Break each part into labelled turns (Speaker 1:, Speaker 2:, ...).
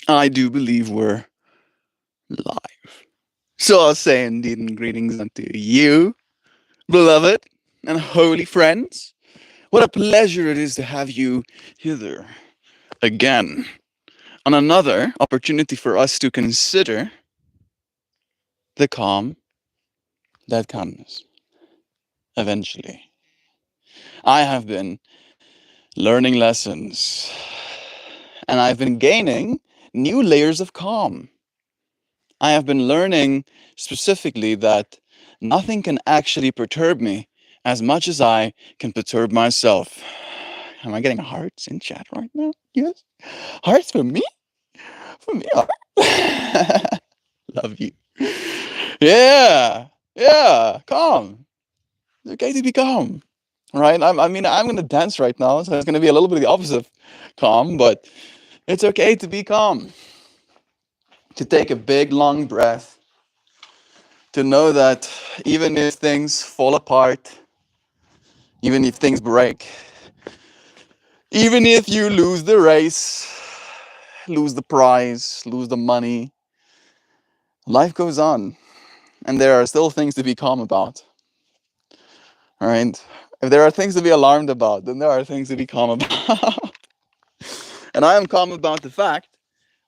Speaker 1: I do believe we're live. So I'll say indeed and greetings unto you, beloved and holy friends. What a pleasure it is to have you hither again on another opportunity for us to consider the calm that comes eventually. I have been learning lessons and I've been gaining new layers of calm. I have been learning specifically that nothing can actually perturb me as much as I can perturb myself. Am I getting hearts in chat right now? Yes. Hearts for me? For me, heart. Love you. Yeah. Yeah. Calm. It's okay to be calm. Right? I'm going to dance right now, so it's going to be a little bit of the opposite of calm, but it's okay to be calm. To take a big, long breath, to know that even if things fall apart, even if things break, even if you lose the race, lose the prize, lose the money, life goes on. And there are still things to be calm about. All right? If there are things to be alarmed about, then there are things to be calm about. And I am calm about the fact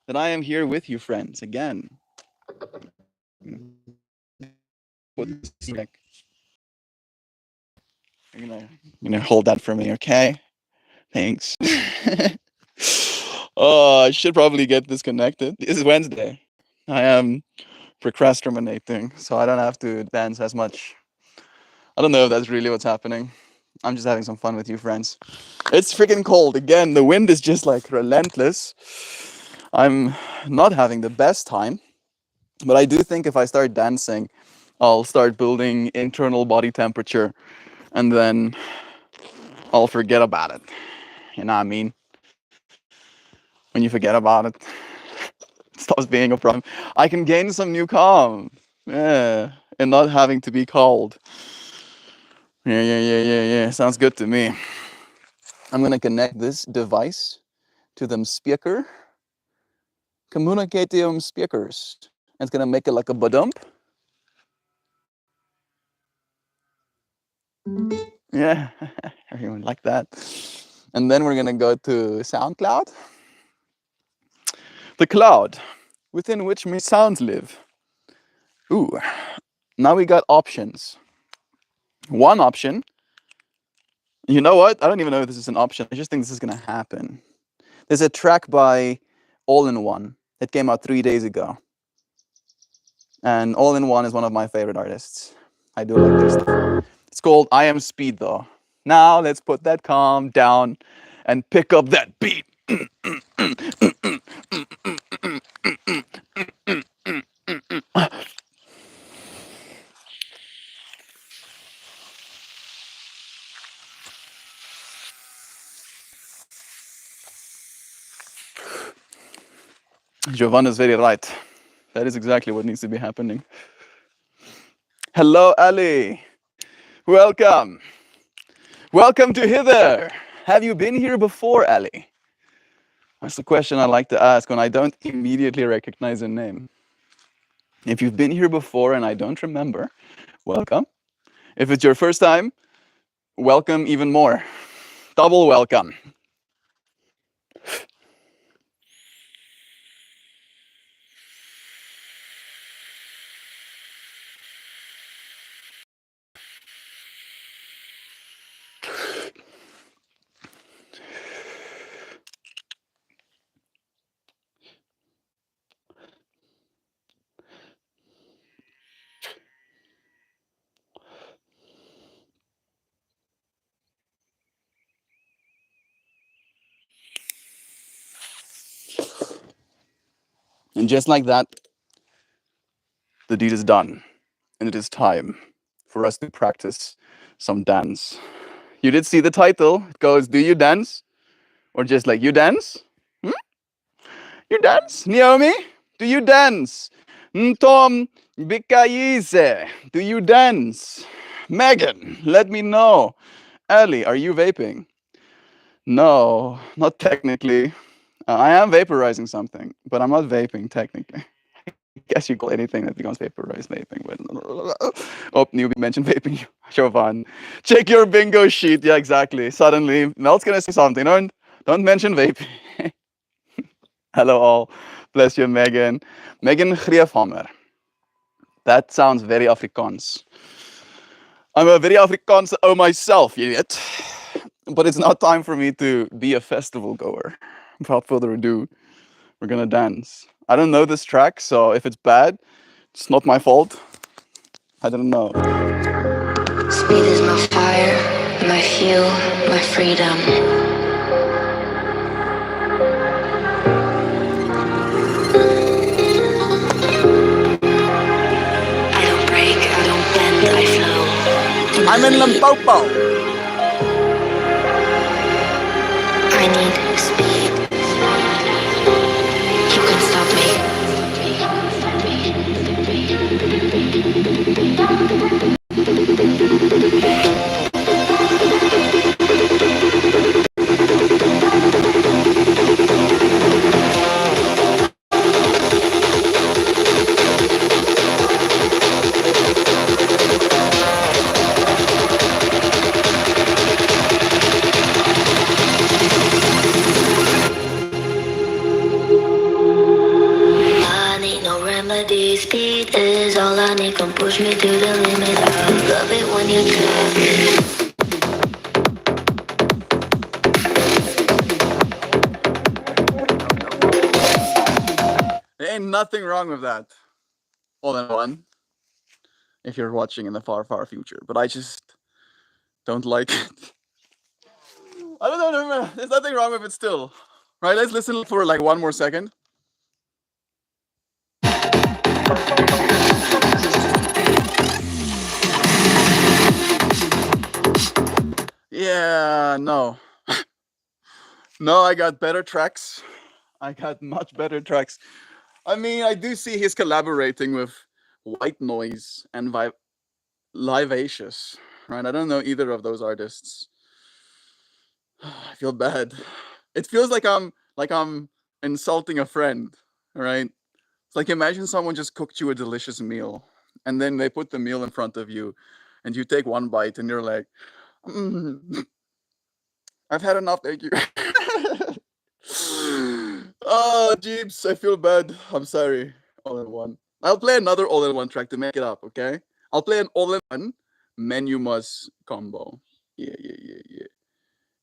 Speaker 1: that I am here with you, friends, again. You're gonna hold that for me, okay? Thanks. Oh, I should probably get disconnected. This is Wednesday. I am procrastinating, so I don't have to dance as much. I don't know if that's really what's happening. I'm just having some fun with you, friends. It's freaking cold. Again, the wind is just like relentless. I'm not having the best time, but I do think if I start dancing, I'll start building internal body temperature and then I'll forget about it. You know what I mean? When you forget about it, it stops being a problem. I can gain some new calm. Yeah. And not having to be called. Yeah. Sounds good to me. I'm gonna connect this device to them speaker. Communicatium speakers. It's gonna make it like a badump. Yeah, everyone like that. And then we're gonna go to SoundCloud. The cloud within which my sounds live. Ooh, now we got options. One option. You know what? I don't even know if this is an option. I just think this is gonna happen. There's a track by All in One that came out 3 days ago. And All in One is one of my favorite artists. I do like their stuff. It's called I Am Speed though. Now let's put that calm down and pick up that beat. Giovanna is very right. That is exactly what needs to be happening. Hello, Ali. Welcome. Welcome to Hither. Have you been here before, Ali? That's the question I like to ask when I don't immediately recognize a name. If you've been here before and I don't remember, welcome. If it's your first time, welcome even more. Double welcome. And just like that, the deed is done. And it is time for us to practice some dance. You did see the title. It goes, do you dance? Or just like, you dance? Hmm? You dance? Naomi? Do you dance? Tom Bikaise, do you dance? Megan, let me know. Ali, are you vaping? No, not technically. I am vaporizing something, but I'm not vaping technically. I guess you call anything that becomes vaporized vaping. But oh, newbie mentioned vaping. Jovan, check your bingo sheet. Yeah, exactly. Suddenly, Mel's gonna say something. Don't mention vaping. Hello all. Bless you, Megan. Megan Griefhammer. That sounds very Afrikaans. I'm a very Afrikaans oh myself, idiot. But it's not time for me to be a festival goer. Without further ado, we're gonna dance. I don't know this track, so if it's bad, it's not my fault. I don't know.
Speaker 2: Speed is my fire, my fuel, my freedom. I don't break, I don't bend, I flow.
Speaker 1: I'm in Limpopo.
Speaker 2: I need speed. You can stop me. I need no remedy. Speed is all I need. Come push me to the limit. I love it when you try.
Speaker 1: There ain't nothing wrong with that. All in one. If you're watching in the far, far future. But I just don't like it. I don't know. There's nothing wrong with it still. Right, let's listen for like one more second. Yeah, no. No, I got better tracks. I got much better tracks. I mean, I do see he's collaborating with White Noise and Livacious, right? I don't know either of those artists. I feel bad. It feels like I'm insulting a friend, right? It's like imagine someone just cooked you a delicious meal, and then they put the meal in front of you, and you take one bite, and you're like, "Mm, I've had enough, thank you." Oh, Jeeps, I feel bad. I'm sorry. All in one. I'll play another all in one track to make it up, okay? I'll play an all in one menu must combo. Yeah, yeah, yeah, yeah.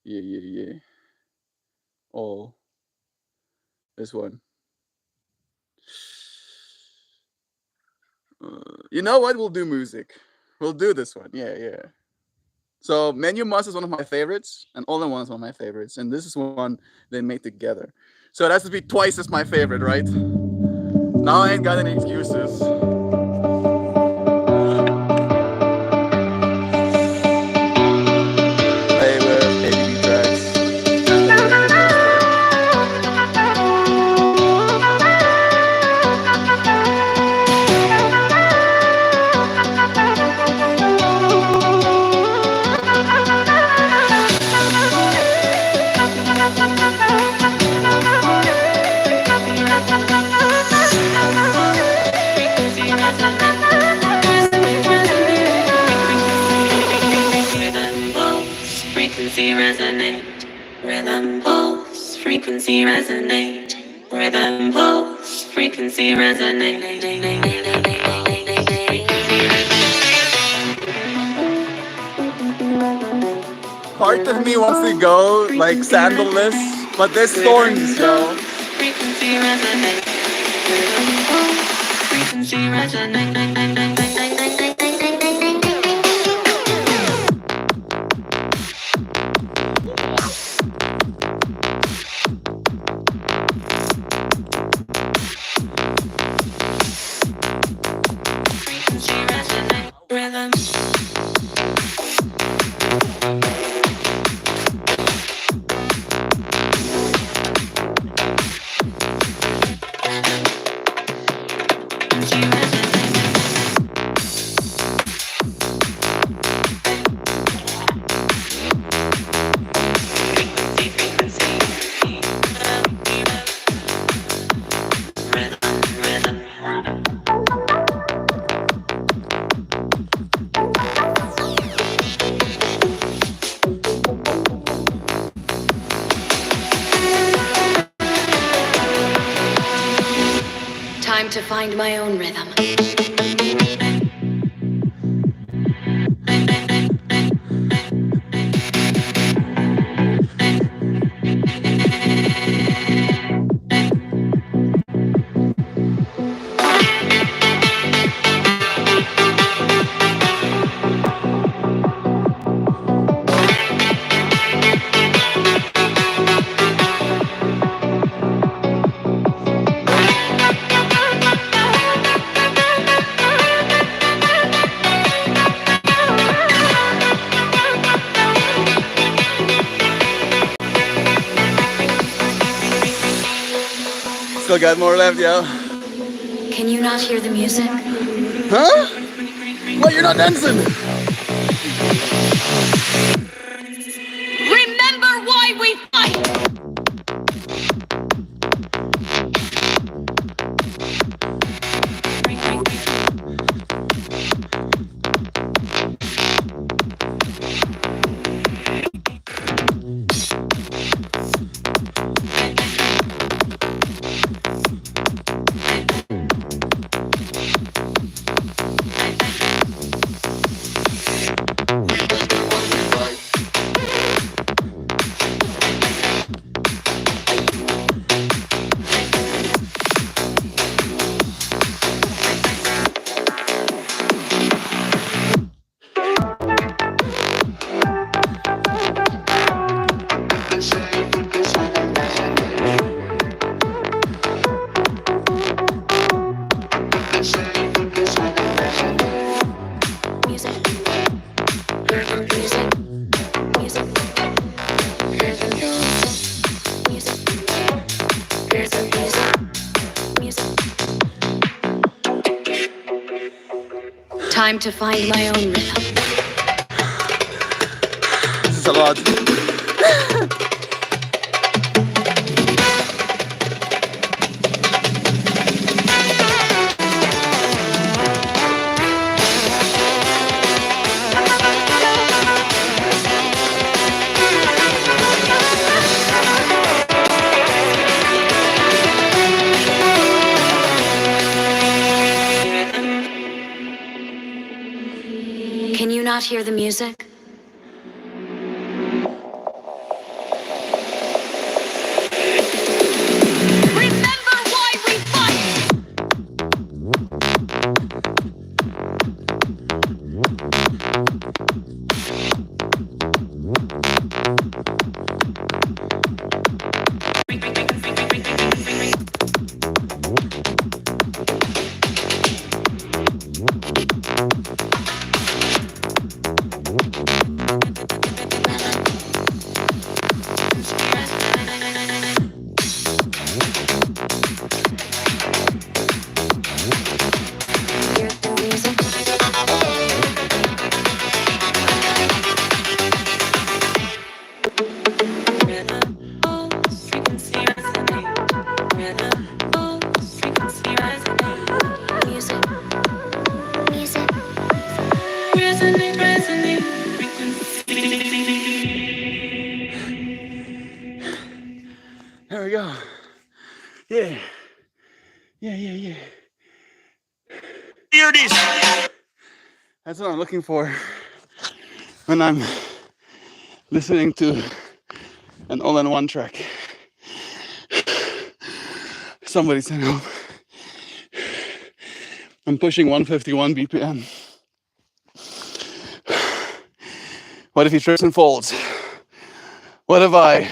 Speaker 1: Yeah, yeah, yeah. Oh, this one. You know what? We'll do music. We'll do this one. Yeah, yeah. So Menu Must is one of my favorites, and All in One is one of my favorites, and this is one they made together. So it has to be twice as my favorite, right? Now I ain't got any excuses. Play with ADB tracks.
Speaker 2: Frequency resonate, rhythm pulse, frequency resonate, rhythm pulse, frequency resonate.
Speaker 1: Part of me wants to go like sandalless, but there's thorns, yo.
Speaker 2: Frequency resonate, rhythm pulse, frequency resonate. Rhythm. Time to find my own rhythm.
Speaker 1: Still got more left, yo.
Speaker 2: Can you not hear the music?
Speaker 1: Huh? Well, you're not dancing.
Speaker 2: Remember why we fight! Time to find my own rhythm.
Speaker 1: This is a lot.
Speaker 2: Can you not hear the music? Remember why we fight!
Speaker 1: There we go. Yeah. Yeah. Here it is. That's what I'm looking for when I'm listening to an all-in-one track. Somebody sent home. I'm pushing 151 BPM. What if he trips and falls? What if I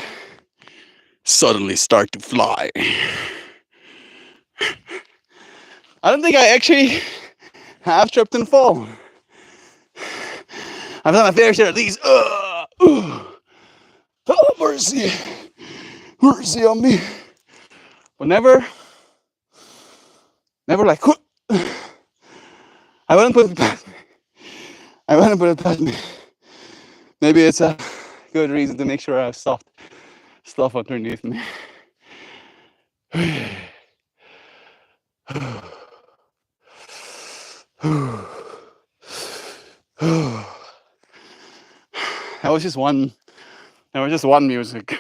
Speaker 1: suddenly start to fly? I don't think I actually have tripped and fallen. I've done a fair share of these. Oh, mercy. Mercy on me. But never like, I wouldn't put it past me. I wouldn't put it past me. Maybe it's a good reason to make sure I have soft stuff underneath me. That was just one music.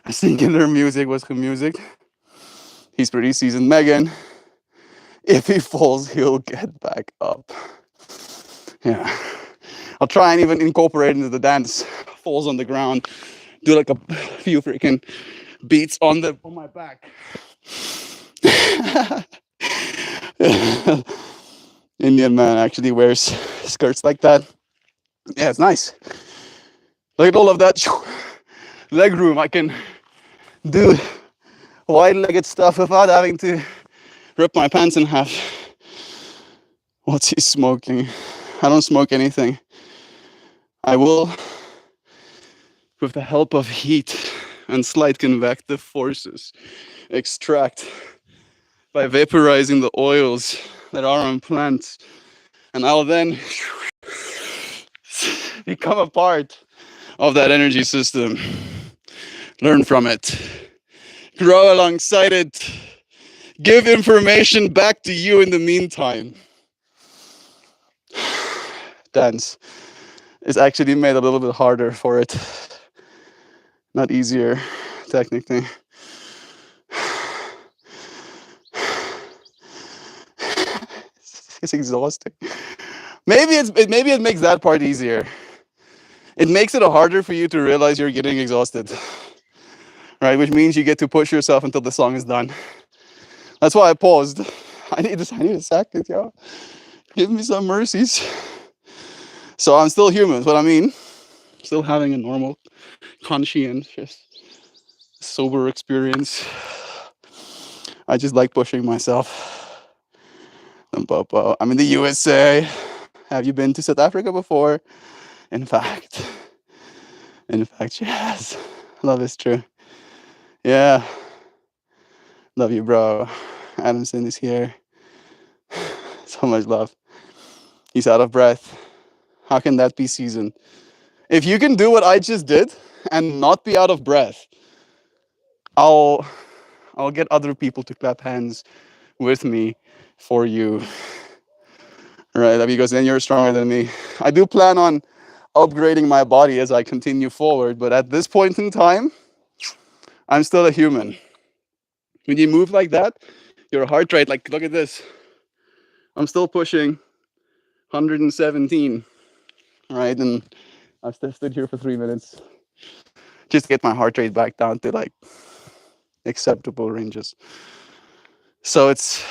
Speaker 1: I was thinking their music was good music. He's pretty seasoned. Megan, If he falls, he'll get back up. Yeah. I'll try and even incorporate into the dance. Falls on the ground, do like a few freaking beats on my back. Indian man actually wears skirts like that. Yeah, it's nice. Look at all of that leg room. I can do wide-legged stuff without having to rip my pants in half. What's he smoking? I don't smoke anything. I will, with the help of heat and slight convective forces, extract by vaporizing the oils that are on plants, and I'll then become a part of that energy system. Learn from it, grow alongside it, give information back to you in the meantime. Dance is actually made a little bit harder for it, not easier, technically. It's exhausting. Maybe it makes that part easier. It makes it harder for you to realize you're getting exhausted, right? Which means you get to push yourself until the song is done. That's why I paused. I need a second, yo. Give me some mercies. So I'm still human, is what I mean. Still having a normal, conscientious, sober experience. I just like pushing myself. I'm in the USA. Have you been to South Africa before? In fact, yes. Love is true. Yeah. Love you, bro. Adamson is here. So much love. He's out of breath. How can that be season? If you can do what I just did and not be out of breath, I'll get other people to clap hands with me for you. Right? Because then you're stronger than me. I do plan on upgrading my body as I continue forward, but at this point in time, I'm still a human. When you move like that, your heart rate, like, look at this. I'm still pushing 117, right? And I've stood here for 3 minutes just to get my heart rate back down to like acceptable ranges. So it's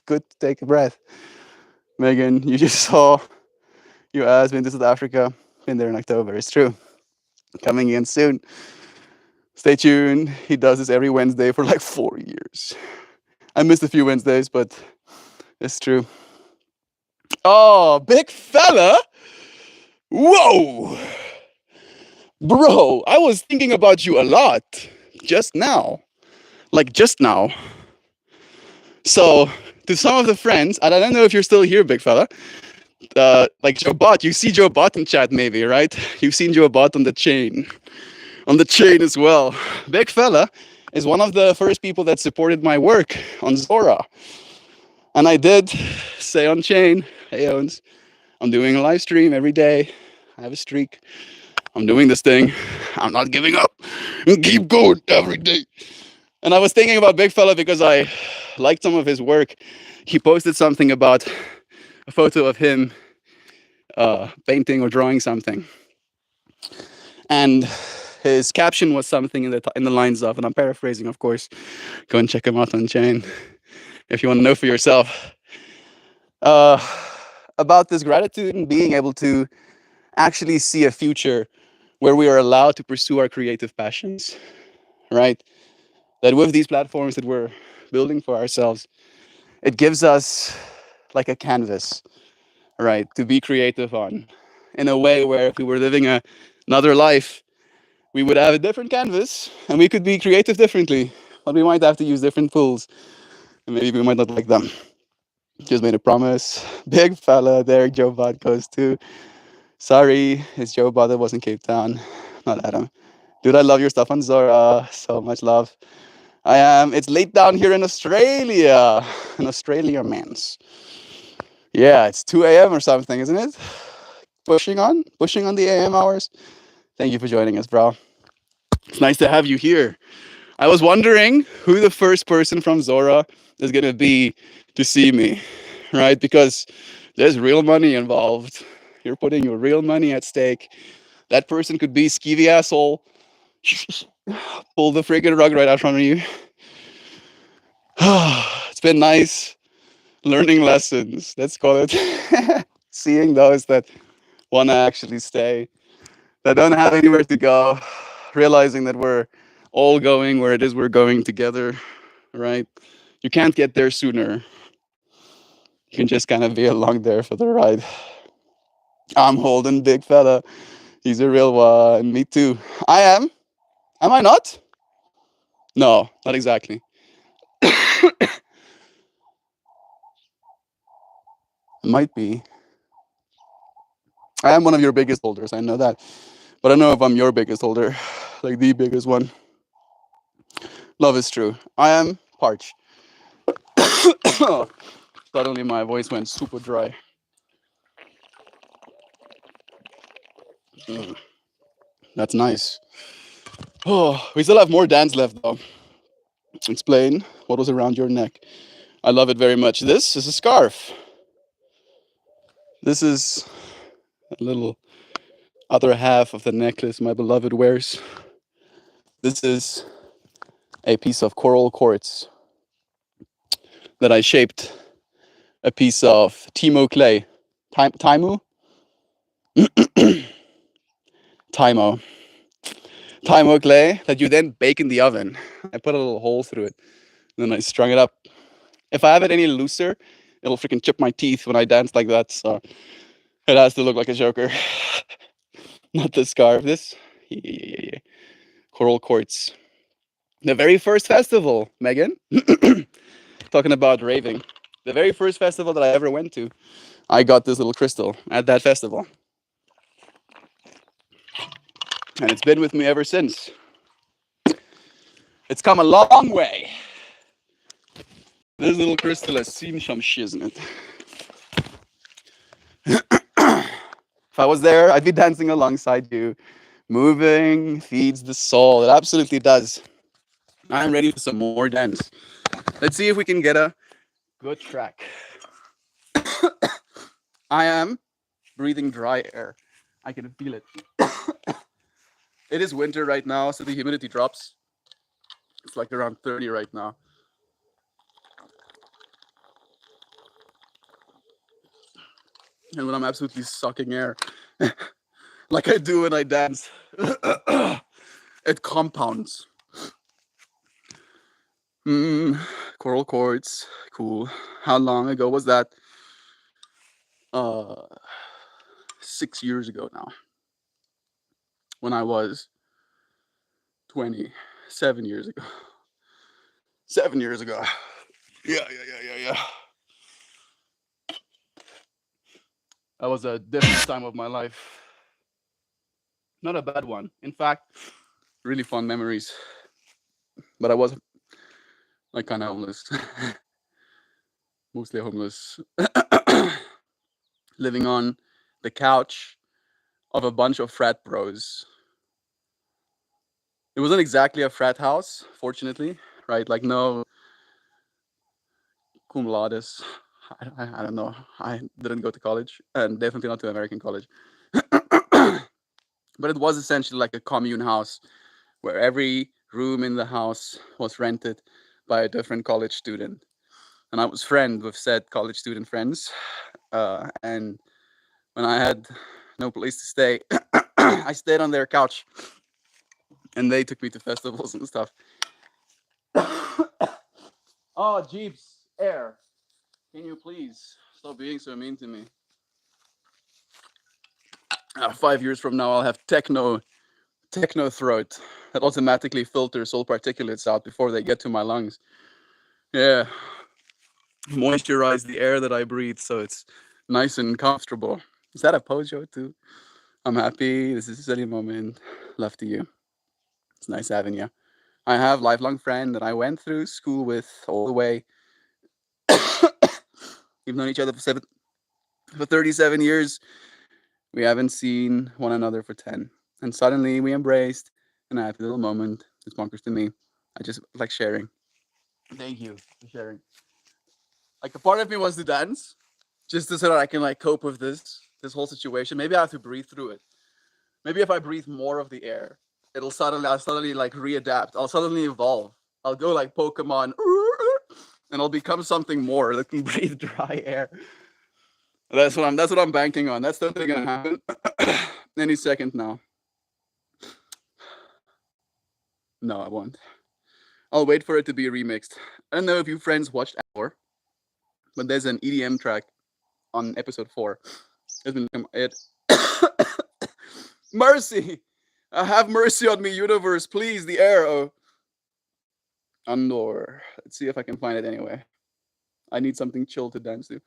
Speaker 1: good to take a breath. Megan, you just saw your ass been to South Africa, been there in October. It's true. Coming in soon. Stay tuned. He does this every Wednesday for like 4 years. I missed a few Wednesdays, but it's true. Oh, big fella. Whoa. Bro, I was thinking about you a lot just now. Like just now. So, to some of the friends, and I don't know if you're still here, big fella, like Joe Bot, you see Joe Bot in chat maybe, right? You've seen Joe Bot on the chain. On the chain as well. Big fella is one of the first people that supported my work on Zora. And I did say on chain, hey Owens, I'm doing a live stream every day. I have a streak. I'm doing this thing. I'm not giving up. And keep going every day. And I was thinking about Big Fella because I liked some of his work. He posted something about a photo of him painting or drawing something. And his caption was something in the lines of, and I'm paraphrasing, of course. Go and check him out on chain if you want to know for yourself. About this gratitude and being able to actually see a future where we are allowed to pursue our creative passions, right? That with these platforms that we're building for ourselves, it gives us like a canvas, right, to be creative on, in a way where if we were living another life, we would have a different canvas and we could be creative differently, but we might have to use different tools and maybe we might not like them. Just made a promise. Big fella there, Joe Bot goes to. Sorry, it's Joe Bot that was in Cape Town, not Adam. Dude, I love your stuff on Zora. So much love. It's late down here in Australia. In Australia, mans. Yeah, it's 2 a.m. or something, isn't it? Pushing on the AM hours. Thank you for joining us, bro. It's nice to have you here. I was wondering who the first person from Zora is going to be to see me, right? Because there's real money involved. You're putting your real money at stake. That person could be skeevy asshole, pull the freaking rug right out from you. It's been nice learning lessons. Let's call it. Seeing those that want to actually stay, that don't have anywhere to go, realizing that we're all going where it is we're going together, right? You can't get there sooner. You can just kind of be along there for the ride. I'm holding big fella. He's a real one. Me too. I am. Am I not? No, not exactly. Might be. I am one of your biggest holders. I know that. But I don't know if I'm your biggest holder, like the biggest one. Love is true. I am Parch. Suddenly my voice went super dry. Mm, that's nice. Oh, we still have more dance left though. Explain what was around your neck. I love it very much. This is a scarf. This is a little other half of the necklace my beloved wears. This is a piece of coral quartz that I shaped a piece of Timo clay. Timo? Timo. Timo clay that you then bake in the oven. I put a little hole through it. And then I strung it up. If I have it any looser, it'll freaking chip my teeth when I dance like that. So it has to look like a joker. Not the scarf. This. Yeah. Coral quartz. The very first festival, Megan. Talking about raving. The very first festival that I ever went to, I got this little crystal at that festival. And it's been with me ever since. It's come a long way. This little crystal has seen some shiz in it. If I was there, I'd be dancing alongside you. Moving feeds the soul. It absolutely does. I'm ready for some more dance. Let's see if we can get a good track. I am breathing dry air. I can feel it. It is winter right now, so the humidity drops. It's like around 30 right now. And when I'm absolutely sucking air, like I do when I dance, it compounds. Coral quartz, cool. How long ago was that? Uh, 6 years ago now. When I was 20, 7 years ago. 7 years ago. Yeah. That was a different time of my life. Not a bad one. In fact, really fun memories. But I was like kind of homeless, mostly homeless, living on the couch of a bunch of frat bros. It wasn't exactly a frat house, fortunately, right? Like no cum laudes. I don't know. I didn't go to college, and definitely not to American college. But it was essentially like a commune house where every room in the house was rented by a different college student. And I was friends with said college student friends. And when I had no place to stay, I stayed on their couch, and they took me to festivals and stuff. Oh, Jeeps, air. Can you please stop being so mean to me? 5 years from now, I'll have techno throat that automatically filters all particulates out before they get to my lungs. Yeah, moisturize the air that I breathe so it's nice and comfortable. Is that a pojo too? I'm happy. This is a silly moment. Love to you. It's nice having you. I have lifelong friend that I went through school with all the way. We've known each other for 37 years. We haven't seen one another for 10. And suddenly we embraced in a happy little moment. It's bonkers to me. I just like sharing. Thank you for sharing. Like a part of me wants to dance, just so that I can like cope with this whole situation. Maybe I have to breathe through it. Maybe if I breathe more of the air, I'll suddenly like readapt. I'll suddenly evolve. I'll go like Pokemon, and I'll become something more that can breathe dry air. That's what I'm banking on. That's totally gonna happen any second now. No, I won't. I'll wait for it to be remixed. I don't know if you friends watched Hour, but there's an EDM track on episode 4. It mercy, have mercy on me, universe, please. The arrow. Andor. Let's see if I can find it anyway. I need something chill to dance to.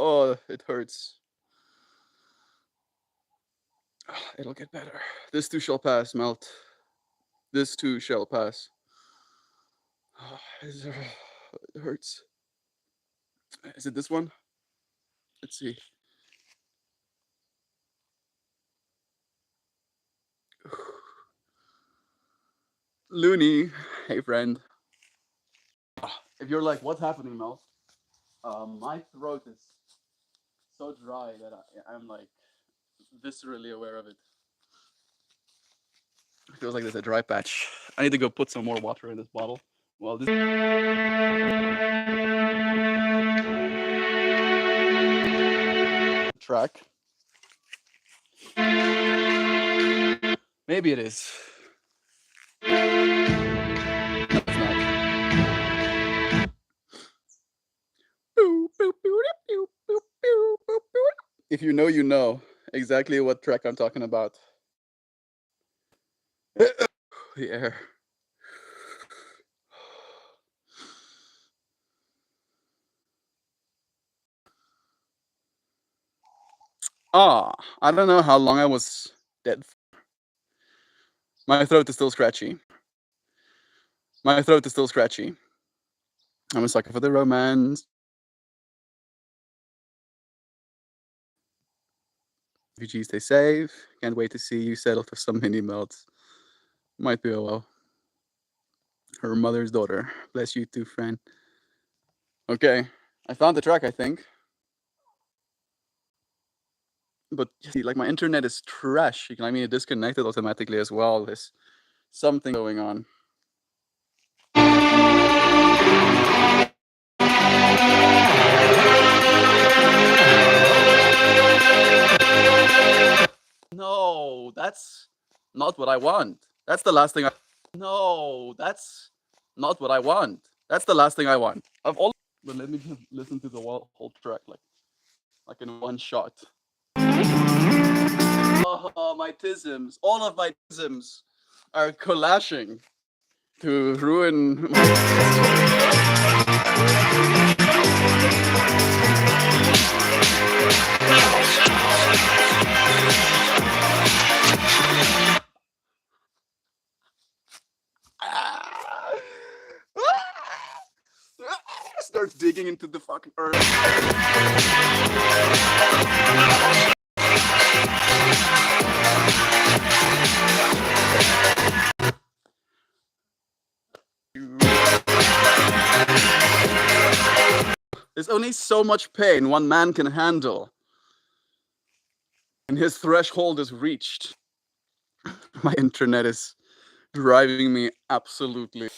Speaker 1: Oh, it hurts. It'll get better. This too shall pass, Melt. This too shall pass. It hurts. Is it this one? Let's see. Looney. Hey, friend. If you're like, what's happening, Mel? My throat is so dry that I'm like viscerally aware of it. It feels like there's a dry patch. I need to go put some more water in this bottle. Well, this track. Maybe it is. No, it's not. If you know, you know exactly what track I'm talking about. The air. I don't know how long I was dead. My throat is still scratchy. My throat is still scratchy. I'm a sucker for the romance. Refugees, stay safe. Can't wait to see you settle for some mini melts. Might be a while. Her mother's daughter. Bless you too, friend. Okay, I found the track, I think. But see, like my internet is trash. I mean, it disconnected automatically as well. There's something going on. No, that's not what I want. That's the last thing I. No, that's not what I want. That's the last thing I want. Of all. But let me just listen to the whole track, like in one shot. Oh, my tisms. All of my tisms are collashing to ruin starts digging into the fucking earth. There's only so much pain one man can handle, and his threshold is reached. My internet is driving me absolutely.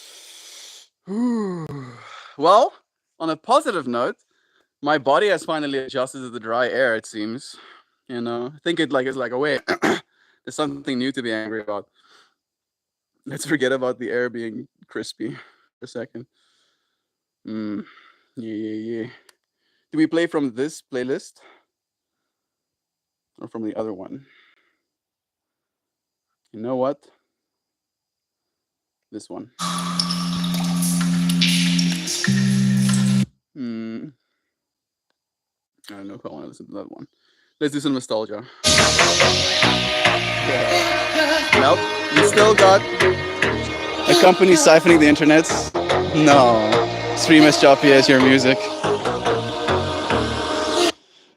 Speaker 1: Well, on a positive note, my body has finally adjusted to the dry air, it seems. You know, I think it's like, oh wait, there's something new to be angry about. Let's forget about the air being crispy for a second. Yeah. Do we play from this playlist or from the other one? You know what? This one. I don't know if I want to listen to that one. Let's do some nostalgia. Yeah. Nope. You still got a company siphoning the internet? No. Stream as choppy as your music.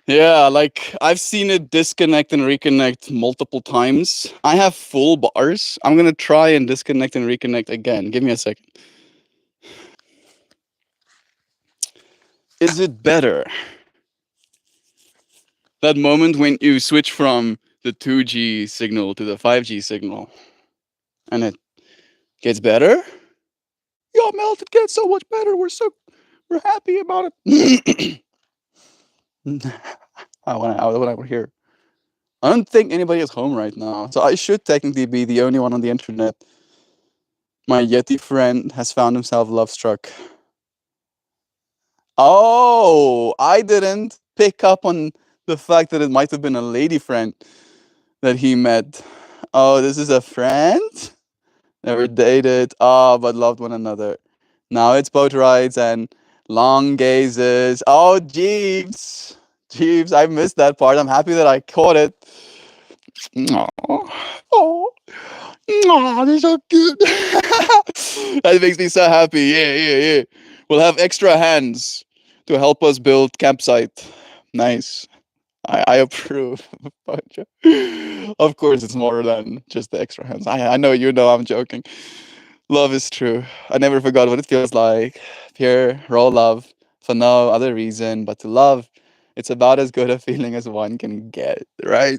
Speaker 1: Yeah, like I've seen it disconnect and reconnect multiple times. I have full bars. I'm gonna try and disconnect and reconnect again. Give me a second. Is it better? That moment when you switch from the 2G signal to the 5G signal and it gets better? Yo, Melt, it gets so much better. We're happy about it. I want to hear. I don't think anybody is home right now, so I should technically be the only one on the internet. My Yeti friend has found himself love struck. Oh, I didn't pick up on the fact that it might have been a lady friend that he met. Oh, this is a friend? Never dated. Oh, but loved one another. Now it's boat rides and long gazes. Oh, Jeeves. Jeeves, I missed that part. I'm happy that I caught it. Oh, oh, oh, they're so cute. That makes me so happy. Yeah, yeah, yeah. We'll have extra hands to help us build campsite. Nice. I approve. Of course, it's more than just the extra hands. I know you know I'm joking. Love is true. I never forgot what it feels like. Pure, raw love for no other reason but to love. It's about as good a feeling as one can get, right?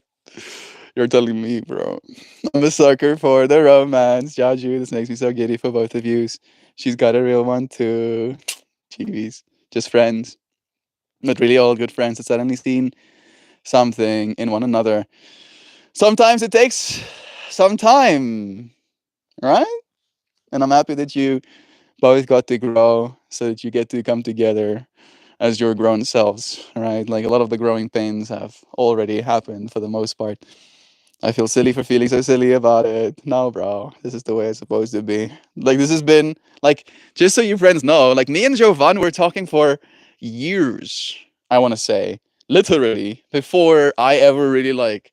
Speaker 1: You're telling me, bro. I'm a sucker for the romance. Jaju, this makes me so giddy for both of yous. She's got a real one too. Jeez. Just friends. But really all good friends that suddenly seen something in one another. Sometimes it takes some time, right? And I'm happy that you both got to grow so that you get to come together as your grown selves, right? Like a lot of the growing pains have already happened for the most part. I feel silly for feeling so silly about it. No, bro, this is the way it's supposed to be. Like, this has been, like, just so you friends know, like, me and Jovan were talking for years, I want to say, literally, before I ever really, like,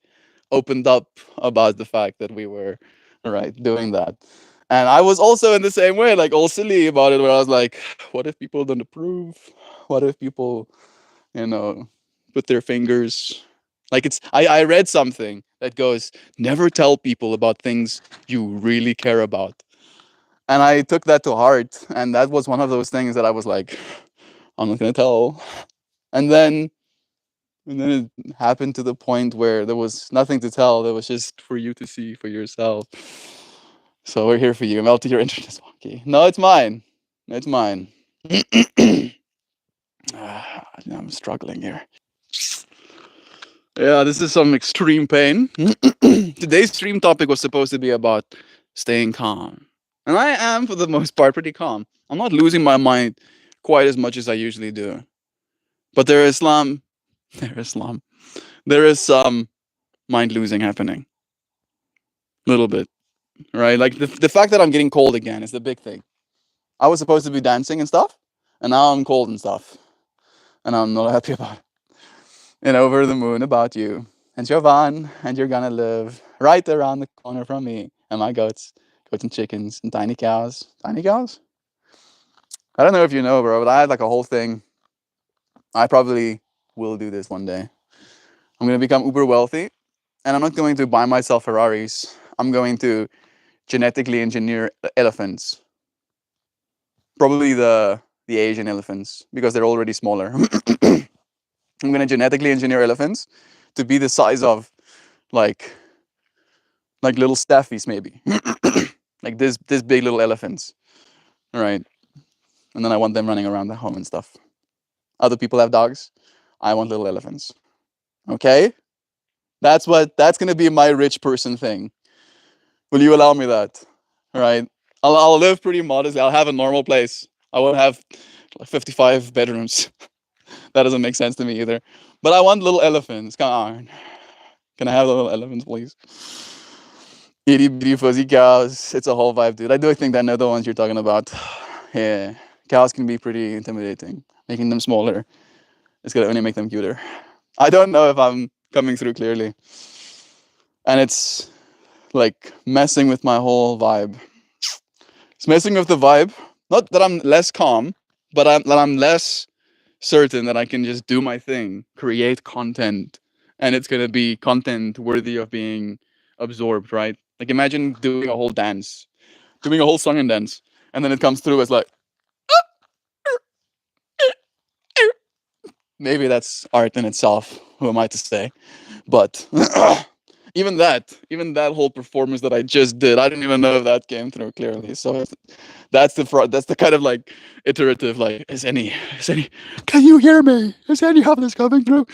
Speaker 1: opened up about the fact that we were, right, doing that. And I was also in the same way, like, all silly about it, where I was like, what if people don't approve? What if people, you know, put their fingers like it's I read something that goes, never tell people about things you really care about. And I took that to heart. And that was one of those things that I was like, I'm not gonna tell. And then and then it happened to the point where there was nothing to tell. There was just for you to see for yourself. So we're here for you. Melty, your internet is wonky. No, it's mine. It's mine. I'm struggling here. Yeah, this is some extreme pain. Today's stream topic was supposed to be about staying calm. And I am, for the most part, pretty calm. I'm not losing my mind quite as much as I usually do. But there is Islam, there is some mind losing happening. A little bit, right? Like the fact that I'm getting cold again is the big thing. I was supposed to be dancing and stuff, and now I'm cold and stuff. And I'm not happy about it. And over the moon about you. And Jovan, and you're gonna live right around the corner from me and my goats and chickens and tiny cows. Tiny cows? I don't know if you know, bro, but I had like a whole thing. I probably will do this one day. I'm gonna become uber wealthy, and I'm not going to buy myself Ferraris. I'm going to genetically engineer elephants. Probably the Asian elephants because they're already smaller. I'm gonna genetically engineer elephants to be the size of like little staffies maybe. Like this big little elephants. All right. And then I want them running around the home and stuff. Other people have dogs. I want little elephants. Okay? That's gonna be my rich person thing. Will you allow me that? All right. I'll live pretty modestly. I'll have a normal place. I won't have like 55 bedrooms. That doesn't make sense to me either. But I want little elephants. Come on. Can I have the little elephants, please? Itty bitty fuzzy cows. It's a whole vibe, dude. I do think I know the ones you're talking about. Yeah. Cows can be pretty intimidating. Making them smaller is gonna only make them cuter. I don't know if I'm coming through clearly. And it's like messing with my whole vibe. It's messing with the vibe. Not that I'm less calm, but I'm less certain that I can just do my thing, create content, and it's gonna be content worthy of being absorbed, right? Like imagine doing a whole dance, doing a whole song and dance, and then it comes through as like maybe that's art in itself. Who am I to say? But even that whole performance that I just did, I didn't even know if that came through clearly. So that's the kind of like iterative like is any can you hear me? Is any of this coming through?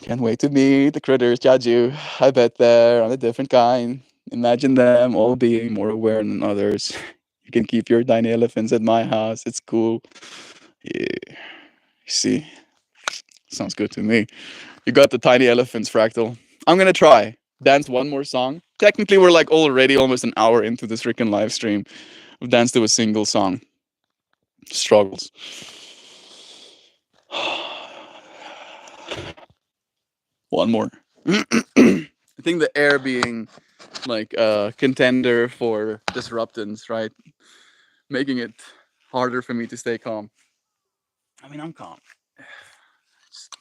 Speaker 1: Can't wait to meet the critters, Jaju. I bet they're on a different kind. Imagine them all being more aware than others. You can keep your tiny elephants at my house. It's cool. Yeah. See, sounds good to me. You got the tiny elephants, Fractal. I'm gonna try. Dance one more song. Technically, we're like already almost an hour into this freaking live stream. We've danced to a single song. Struggles. One more. I think the air being like a contender for disruptance, right? Making it harder for me to stay calm. I mean, I'm calm. Just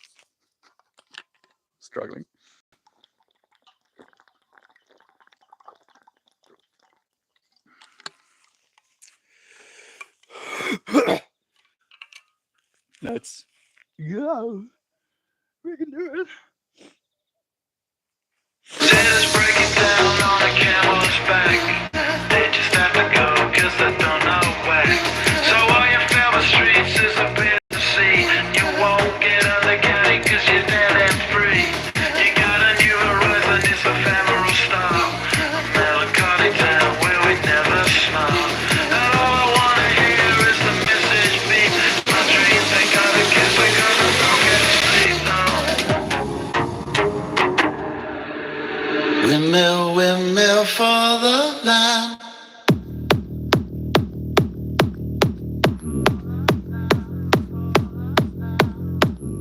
Speaker 1: struggling. Let's go. We can do it.
Speaker 2: Tennis breaking down on a camel's back. They just have to go cause they don't know where. So all your favorite streets disappear to see. You won't get on the county cause you're dead and free. You got a new horizon, it's ephemeral style. A melancholy town where we never smile. And all I wanna hear is the message beep. My dreams, they gotta kiss, they gotta don't get to sleep, no. Windmill, windmill for the land.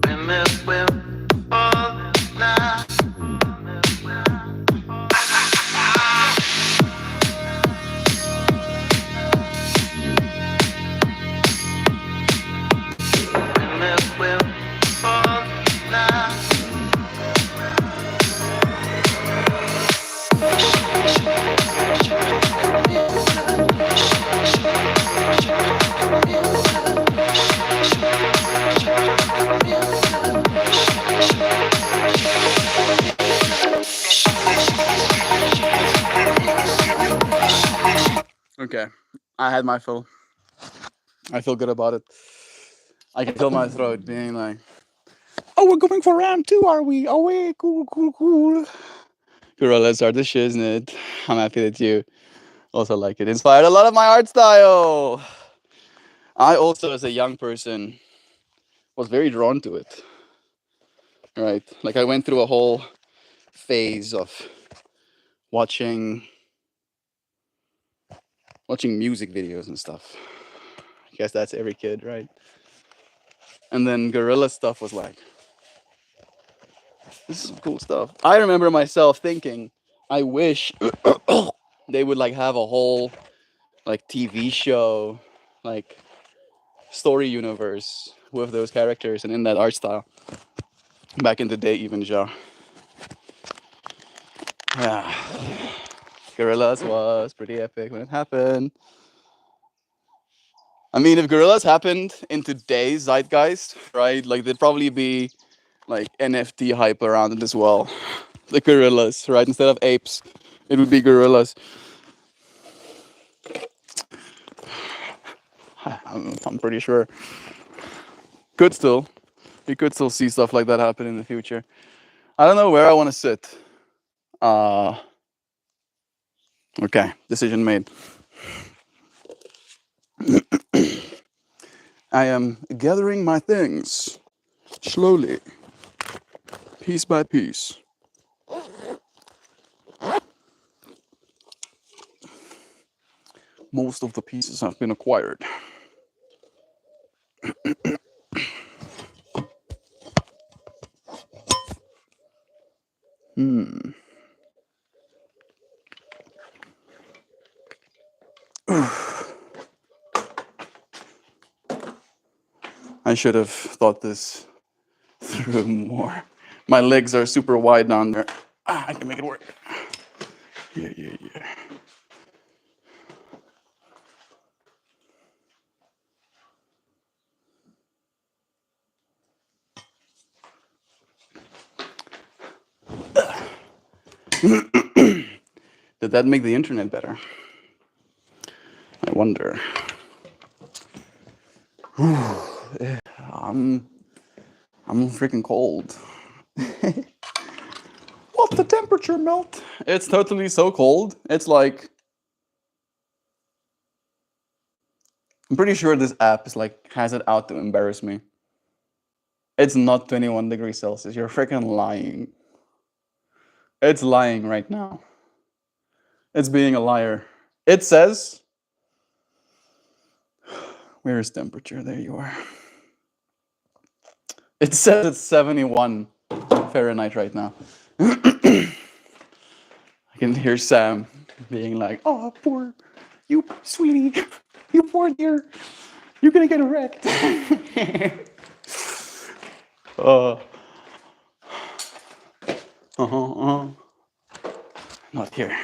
Speaker 2: Windmill, windmill for the land. Windmill, windmill for the land.
Speaker 1: Okay, I had my fill. I feel good about it. I can feel my throat being like, "Oh, we're going for round two, are we? Oh, wait, cool, cool, cool." Gorillas are the shiznit. I'm happy that you also like it. Inspired a lot of my art style. I also, as a young person, was very drawn to it. Right, like I went through a whole phase of watching music videos and stuff. I guess that's every kid, right? And then gorilla stuff was like, this is some cool stuff. I remember myself thinking, I wish they would like have a whole like TV show, like story universe with those characters and in that art style. Back in the day, even Joe. Yeah, Gorillas was pretty epic when it happened. I mean, if Gorillas happened in today's zeitgeist, right? Like there'd probably be like NFT hype around it as well. The gorillas, right? Instead of apes, it would be gorillas. I'm pretty sure. Could still, you could still see stuff like that happen in the future. I don't know where I want to sit. Uh, okay, decision made. I am gathering my things slowly, piece by piece. Most of the pieces have been acquired. Hmm. should have thought this through more. My legs are super wide down there. I can make it work. Yeah, yeah, yeah. Did that make the internet better? I wonder. I'm I'm freaking cold. What's the temperature, Melt? It's totally so cold. It's like I'm pretty sure this app is like has it out to embarrass me. It's not 21 degrees Celsius. You're freaking lying. It's lying right now. It's being a liar. It says, where is temperature? There you are. It says it's 71 Fahrenheit right now. I can hear Sam being like, oh, poor, you sweetie, you poor dear, you're gonna get wrecked. uh, Not here.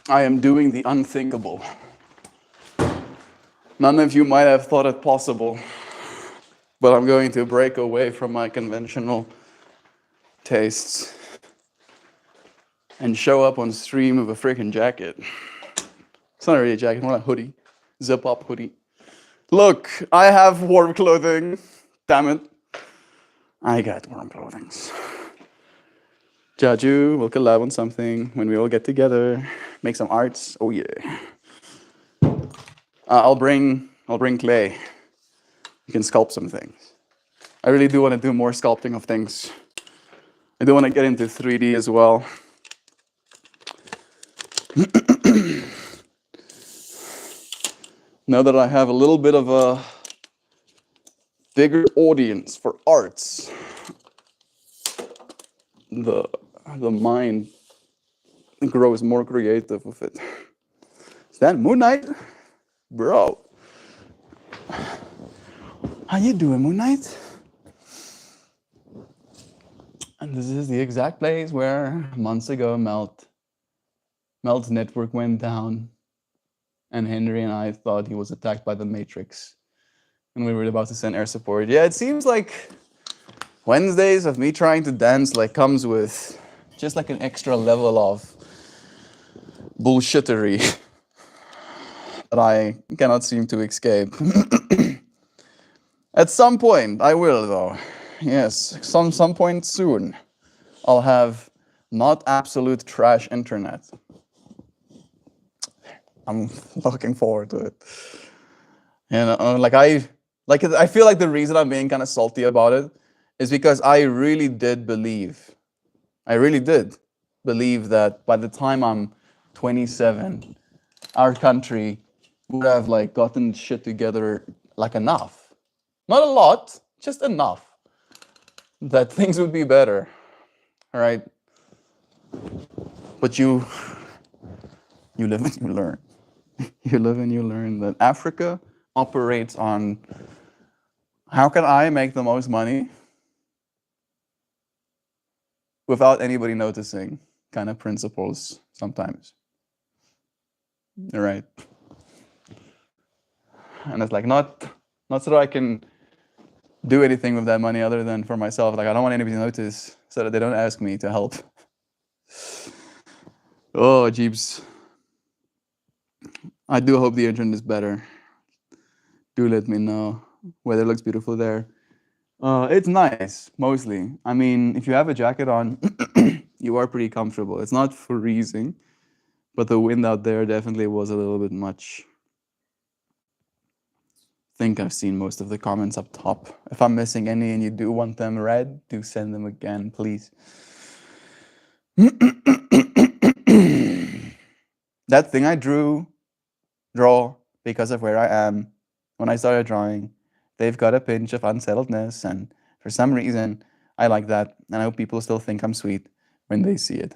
Speaker 1: I am doing the unthinkable. None of you might have thought it possible, but I'm going to break away from my conventional tastes and show up on stream with a freaking jacket. It's not really a jacket, more like a hoodie. Zip-up hoodie. Look, I have warm clothing. Damn it. I got warm clothing. Jaju, we'll collab on something when we all get together. Make some arts. Oh yeah. I'll bring clay. You can sculpt some things. I really do want to do more sculpting of things. I do want to get into 3D as well. Now that I have a little bit of a bigger audience for arts, the mind grows more creative with it. Is that Moon Knight? Bro. How you doing, Moon Knight? And this is the exact place where months ago Melt's network went down, and Henry and I thought he was attacked by the Matrix, and we were about to send air support. Yeah, it seems like Wednesdays of me trying to dance like comes with just like an extra level of bullshittery that I cannot seem to escape. At some point, I will though. Yes, some point soon, I'll have not absolute trash internet. I'm looking forward to it. And I feel like the reason I'm being kind of salty about it is because I really did believe that by the time I'm 27, our country would have like gotten shit together like enough. Not a lot, just enough that things would be better. All right. But you live and you learn. You live and you learn that Africa operates on how can I make the most money without anybody noticing kind of principles sometimes. You're right. And it's like not so that I can do anything with that money other than for myself. Like I don't want anybody to notice so that they don't ask me to help. Oh, jeeps. I do hope the internet is better. Do let me know. Weather looks beautiful there. It's nice, mostly. I mean, if you have a jacket on, you are pretty comfortable. It's not freezing, but the wind out there definitely was a little bit much. I think I've seen most of the comments up top. If I'm missing any and you do want them read, do send them again, please. That thing I draw because of where I am, when I started drawing, they've got a pinch of unsettledness, and for some reason, I like that, and I hope people still think I'm sweet when they see it.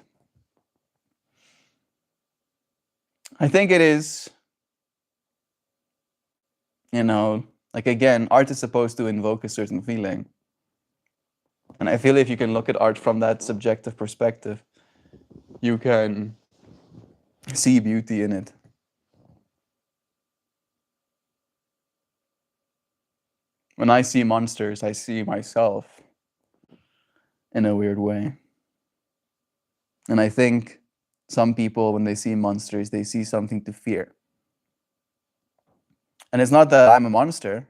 Speaker 1: I think it is, you know, like again, art is supposed to invoke a certain feeling. And I feel if you can look at art from that subjective perspective, you can see beauty in it. When I see monsters, I see myself in a weird way. And I think some people, when they see monsters, they see something to fear. And it's not that I'm a monster,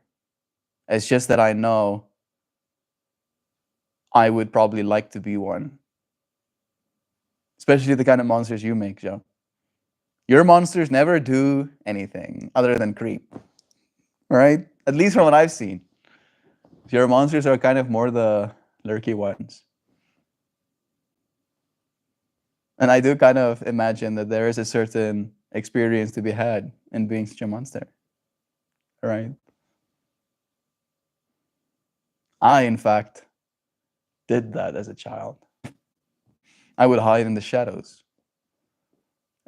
Speaker 1: it's just that I know I would probably like to be one. Especially the kind of monsters you make, Joe. Your monsters never do anything other than creep, right? At least from what I've seen. Your monsters are kind of more the lurky ones. And I do kind of imagine that there is a certain experience to be had in being such a monster, right? I, in fact, did that as a child. I would hide in the shadows.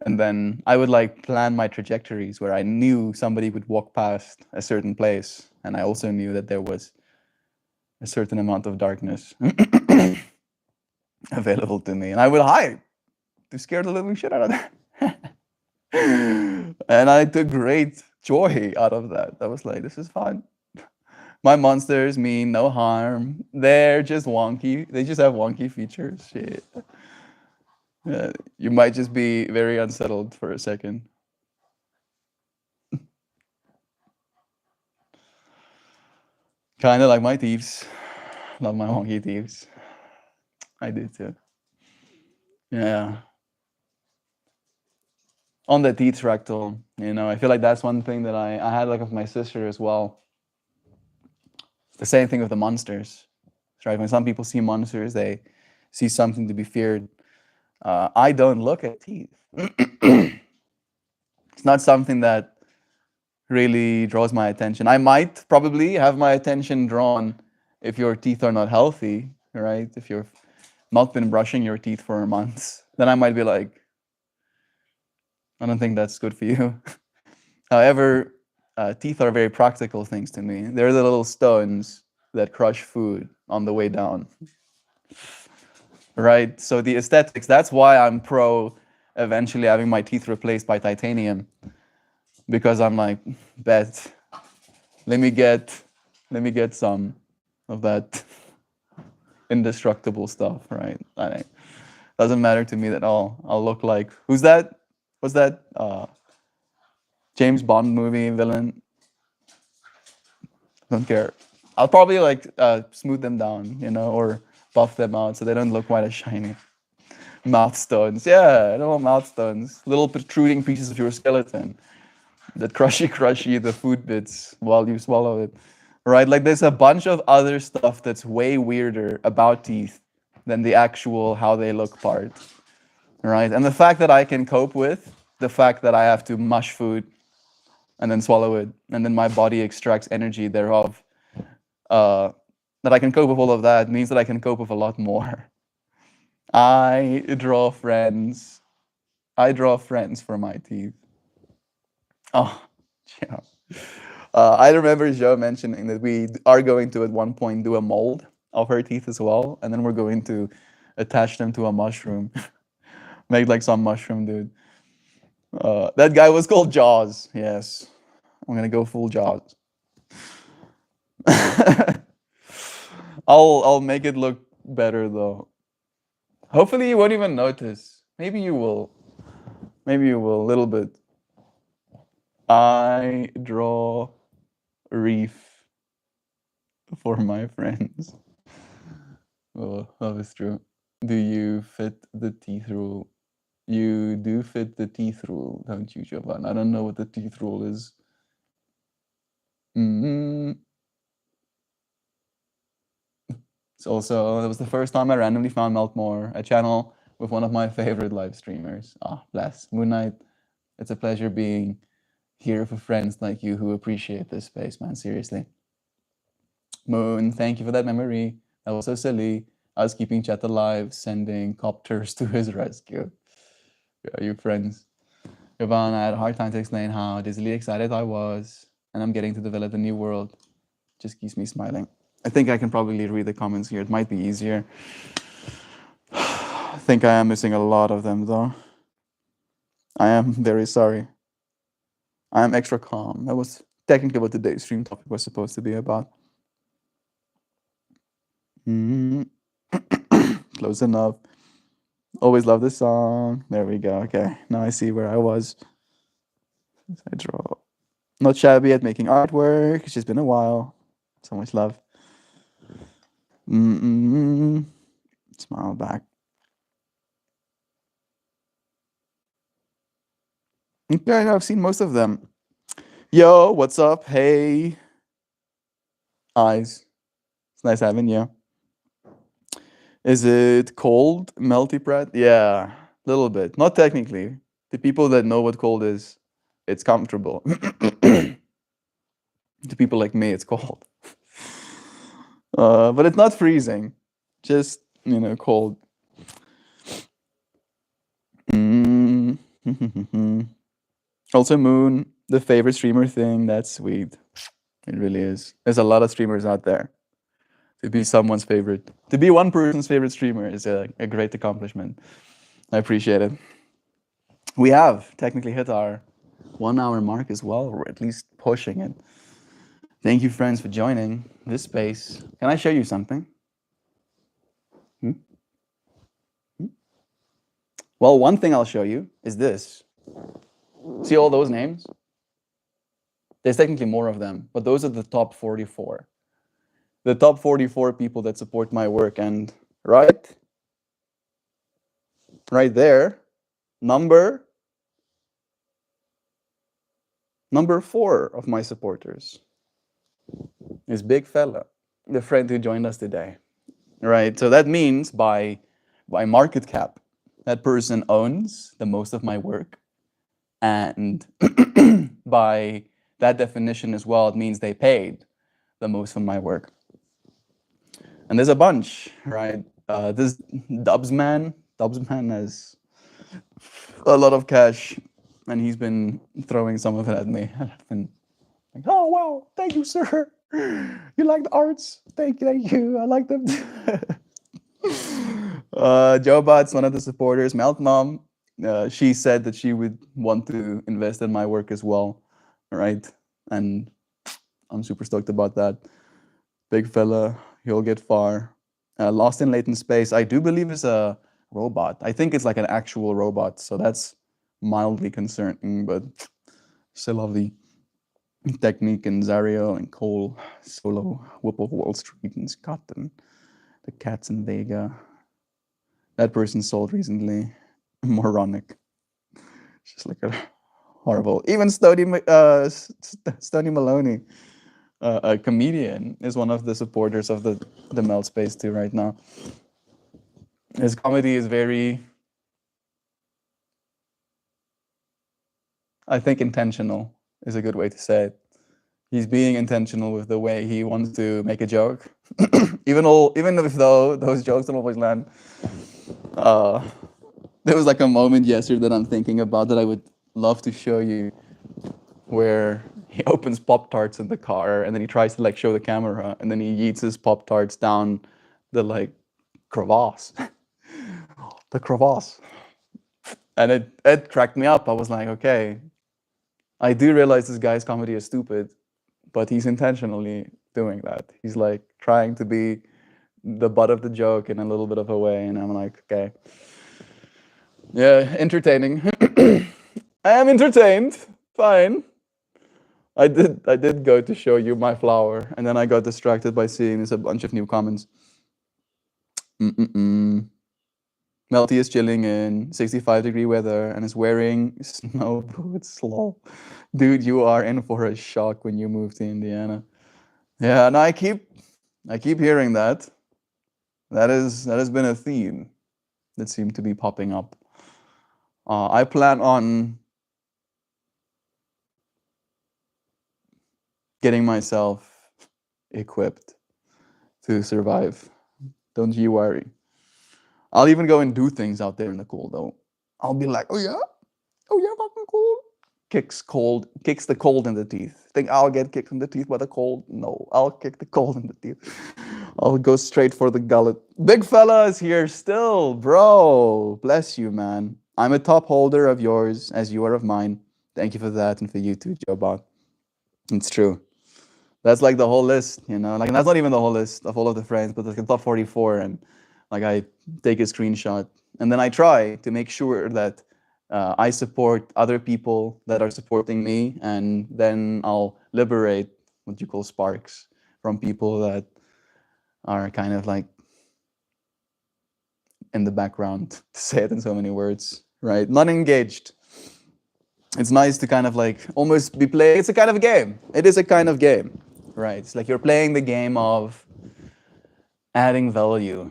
Speaker 1: And then I would like plan my trajectories where I knew somebody would walk past a certain place. And I also knew that there was a certain amount of darkness available to me. And I would hide to scare the living shit out of that. And I took great joy out of that. I was like, this is fun. My monsters mean no harm. They're just wonky. They just have wonky features. Shit. Yeah, you might just be very unsettled for a second. Kind of like my thieves. Love my wonky thieves. I do too. Yeah. On the teeth fractal, I feel like that's one thing that I had like with my sister as well. It's the same thing with the monsters, right? When some people see monsters, they see something to be feared. I don't look at teeth. It's not something that really draws my attention. I might probably have my attention drawn if your teeth are not healthy, right? If you've not been brushing your teeth for months, then I might be like, I don't think that's good for you. However, teeth are very practical things to me. They're the little stones that crush food on the way down. Right? So the aesthetics, that's why I'm pro eventually having my teeth replaced by titanium. Because I'm like, bet, let me get some of that indestructible stuff, right? Doesn't matter to me at all. I'll look like, who's that? What's that James Bond movie villain? Don't care. I'll probably like smooth them down, or buff them out so they don't look quite as shiny. Mouth stones, yeah, I don't want mouth stones. Little protruding pieces of your skeleton that crushy the food bits while you swallow it, right? Like there's a bunch of other stuff that's way weirder about teeth than the actual how they look part, right? And the fact that I can cope with the fact that I have to mush food and then swallow it, and then my body extracts energy thereof, that I can cope with all of that means that I can cope with a lot more. I draw friends. I draw friends for my teeth. Oh, yeah. I remember Joe mentioning that we are going to at one point do a mold of her teeth as well, and then we're going to attach them to a mushroom. Make like some mushroom dude. That guy was called Jaws. Yes, I'm gonna go full Jaws. I'll make it look better though. Hopefully you won't even notice. Maybe you will. Maybe you will a little bit. I draw reef for my friends. Oh, that is true. Do you fit the teeth rule? You do fit the teeth rule, don't you, Jovan? I don't know what the teeth rule is. It's also, it was the first time I randomly found MeltMore, a channel with one of my favorite live streamers. Ah, bless. Moon Knight, it's a pleasure being hear for friends like you who appreciate this space, man. Seriously. Moon, thank you for that memory. That was so silly. I was keeping chat alive, sending copters to his rescue. Yeah, you friends. Yvonne, I had a hard time to explain how dizzily excited I was, and I'm getting to develop the new world. Just keeps me smiling. I think I can probably read the comments here. It might be easier. I think I am missing a lot of them, though. I am very sorry. I am extra calm. That was technically what today's stream topic was supposed to be about. Mhm. Close enough. Always love this song. There we go. Okay, now I see where I was. I draw. Not shabby at making artwork. It's just been a while. So much love. Mm-mm. Smile back. Okay, I've seen most of them. Yo, what's up? Hey. Eyes. It's nice having you. Is it cold, melty bread? Yeah, a little bit. Not technically. The people that know what cold is, it's comfortable. To people like me, it's cold. But it's not freezing. Just, cold. Mm. Also, Moon, the favorite streamer thing. That's sweet. It really is. There's a lot of streamers out there. To be someone's favorite, to be one person's favorite streamer is a great accomplishment. I appreciate it. We have technically hit our 1 hour mark as well, or at least pushing it. Thank you, friends, for joining this space. Can I show you something? Well, one thing I'll show you is this. See all those names? There's technically more of them, but those are the top 44. The top 44 people that support my work, and right there, number 4 of my supporters is Big Fella, the friend who joined us today. Right, so that means by market cap, that person owns the most of my work, and by that definition as well, it means they paid the most of my work. And there's a bunch, right? This Dubsman has a lot of cash, and he's been throwing some of it at me. I've been like, oh wow, thank you, sir. You like the arts? Thank you. I like them. Jobot's one of the supporters. MeltMore, she said that she would want to invest in my work as well, right? And I'm super stoked about that. Big Fella, he'll get far. Lost in Latent Space, I do believe is a robot. I think it's like an actual robot, so that's mildly concerning, but still love the Technique and Zario and Cole, Solo, Whip of Wall Street and Scott and the Cats in Vega. That person sold recently. Moronic. Just like a horrible. Even Stony Maloney, a comedian, is one of the supporters of the Melt Space too right now. His comedy is very, I think, intentional is a good way to say it. He's being intentional with the way he wants to make a joke, even if though those jokes don't always land. There was like a moment yesterday that I'm thinking about that I would love to show you, where he opens Pop-Tarts in the car and then he tries to like show the camera and then he eats his Pop-Tarts down the like crevasse. The crevasse. And it cracked me up. I was like, okay, I do realize this guy's comedy is stupid, but he's intentionally doing that. He's like trying to be the butt of the joke in a little bit of a way, and I'm like, okay. Yeah, entertaining. I am entertained. Fine. I did go to show you my flower, and then I got distracted by seeing there's a bunch of new comments. Melty is chilling in 65-degree weather and is wearing snow boots. Lol. Dude, you are in for a shock when you move to Indiana. Yeah, and I keep hearing that. That has been a theme that seemed to be popping up. I plan on getting myself equipped to survive. Don't you worry. I'll even go and do things out there in the cold though. I'll be like, oh yeah, fucking cold. Kicks the cold in the teeth. Think I'll get kicked in the teeth by the cold? No, I'll kick the cold in the teeth. I'll go straight for the gullet. Big fella is here still, bro. Bless you, man. I'm a top holder of yours as you are of mine. Thank you for that, and for you too, Joe Bot. It's true. That's like the whole list, you know. Like, and that's not even the whole list of all of the friends, but like the top 44, and like I take a screenshot, and then I try to make sure that I support other people that are supporting me, and then I'll liberate what you call sparks from people that are kind of like in the background, to say it in so many words, right? Not engaged. It's nice to kind of like almost be playing. It's a kind of a game. It is a kind of game, right? It's like you're playing the game of adding value,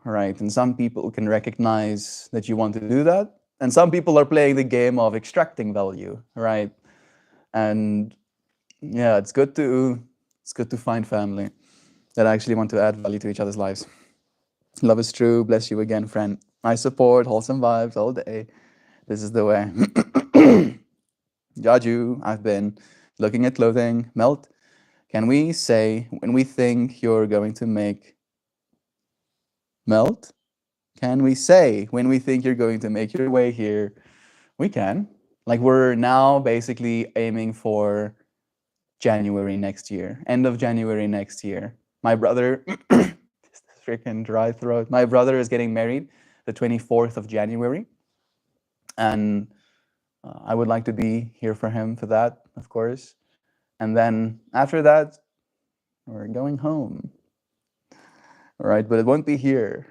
Speaker 1: right? And some people can recognize that you want to do that, and some people are playing the game of extracting value, right? And yeah, it's good to find family that actually want to add value to each other's lives. Love is true. Bless you again, friend. I support wholesome vibes all day. This is the way. Jaju, I've been looking at clothing. Melt, can we say when we think you're going to make Melt? Can we say when we think you're going to make your way here? We can. Like, we're now basically aiming for January next year, end of January next year. My brother, this freaking dry throat. My brother is getting married the 24th of January. And I would like to be here for him for that, of course. And then after that, we're going home. All right, but it won't be here.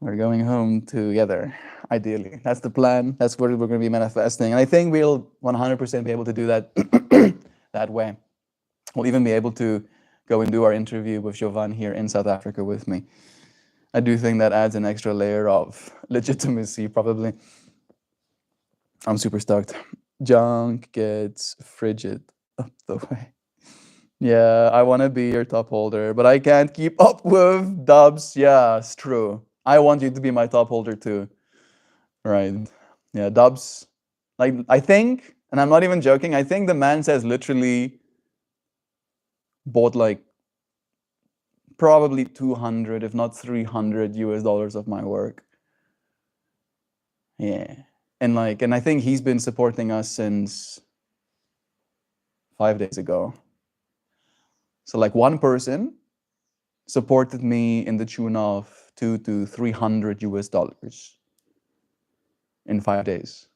Speaker 1: We're going home together, ideally. That's the plan. That's what we're going to be manifesting. And I think we'll 100% be able to do that that way. We'll even be able to go and do our interview with Jovan here in South Africa with me. I do think that adds an extra layer of legitimacy, probably. I'm super stoked. Junk gets frigid up the way. Yeah, I want to be your top holder, but I can't keep up with Dubs. Yeah, it's true. I want you to be my top holder too. Right. Yeah, Dubs. Like, I think, and I'm not even joking, I think the man says literally bought like probably 200, if not 300 US dollars of my work. Yeah. And I think he's been supporting us since 5 days ago. So like one person supported me in the tune of 200 to 300 US dollars in 5 days.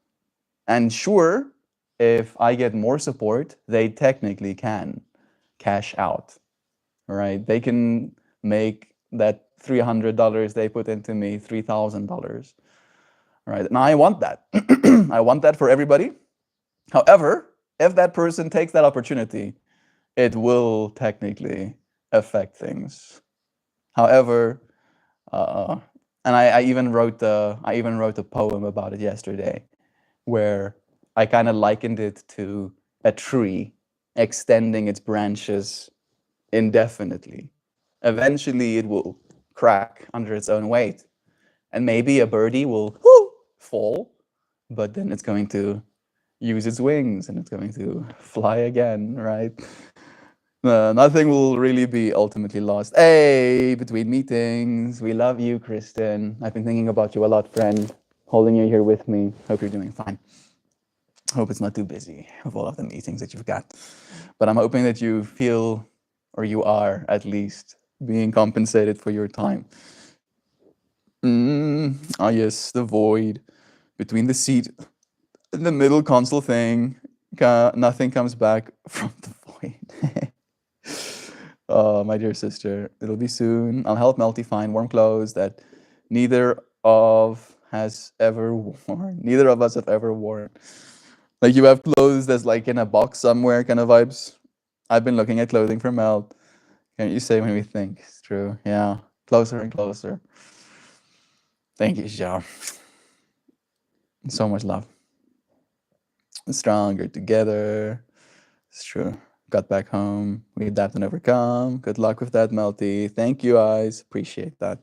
Speaker 1: And sure, if I get more support, they technically can cash out, right? They can make that $300 they put into me $3,000, right? And I want that. I want that for everybody. However, if that person takes that opportunity, it will technically affect things. However, and I even wrote a poem about it yesterday, where I kind of likened it to a tree extending its branches indefinitely. Eventually, it will crack under its own weight, and maybe a birdie will fall, but then it's going to use its wings and it's going to fly again, right? Nothing will really be ultimately lost. Hey, between meetings, we love you, Kristen. I've been thinking about you a lot, friend. Holding you here with me. Hope you're doing fine. Hope it's not too busy with all of the meetings that you've got. But I'm hoping that you feel, or you are at least, being compensated for your time. Ah, yes, the void between the seat and the middle console thing. Nothing comes back from the void. Oh, my dear sister, it'll be soon. I'll help Melty find warm clothes that neither of has ever worn. Neither of us have ever worn. Like, you have clothes that's like in a box somewhere kind of vibes. I've been looking at clothing for Melt. Can't you say when we think? It's true. Yeah. Closer and closer. Thank you, Joe. So much love. Stronger together. It's true. got back home. We adapt and overcome. Good luck with that, Melty. Thank you, guys. Appreciate that.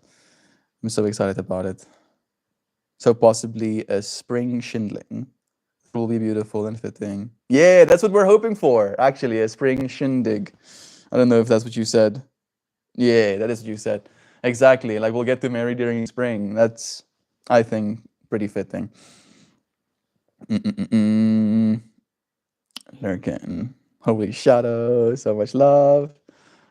Speaker 1: I'm so excited about it. So possibly a spring shindling. It will be beautiful and fitting. Yeah, that's what we're hoping for. Actually, a spring shindig. I don't know if that's what you said. Yeah, that is what you said. Exactly. Like we'll get to marry during spring. That's, I think, pretty fitting. Mm-mm-mm. Lurkin. Holy shadow. So much love.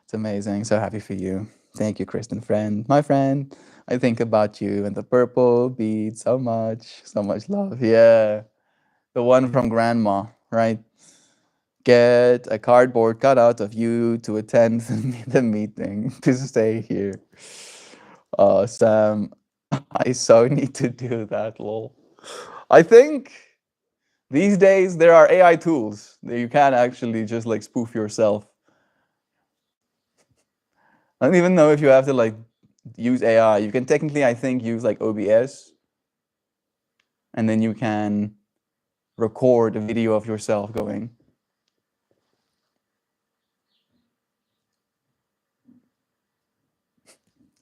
Speaker 1: It's amazing. So happy for you. Thank you, Kristen, friend. My friend. I think about you and the purple bead so much. So much love. Yeah. The one from grandma, right? Get a cardboard cutout of you to attend the meeting to stay here. Sam, I so need to do that, lol. I think these days there are AI tools that you can actually just like spoof yourself. I don't even know if you have to like use AI. You can technically, I think, use like OBS, and then you can record a video of yourself going.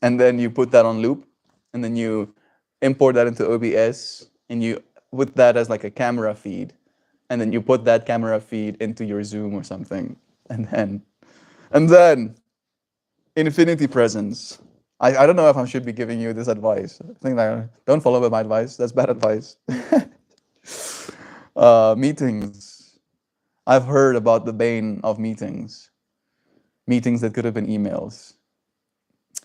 Speaker 1: And then you put that on loop, and then you import that into OBS, and you put that as like a camera feed, and then you put that camera feed into your Zoom or something, and then infinity presence. I don't know if I should be giving you this advice. I think that don't follow my advice. That's bad advice. Meetings. I've heard about the bane of meetings. Meetings that could have been emails,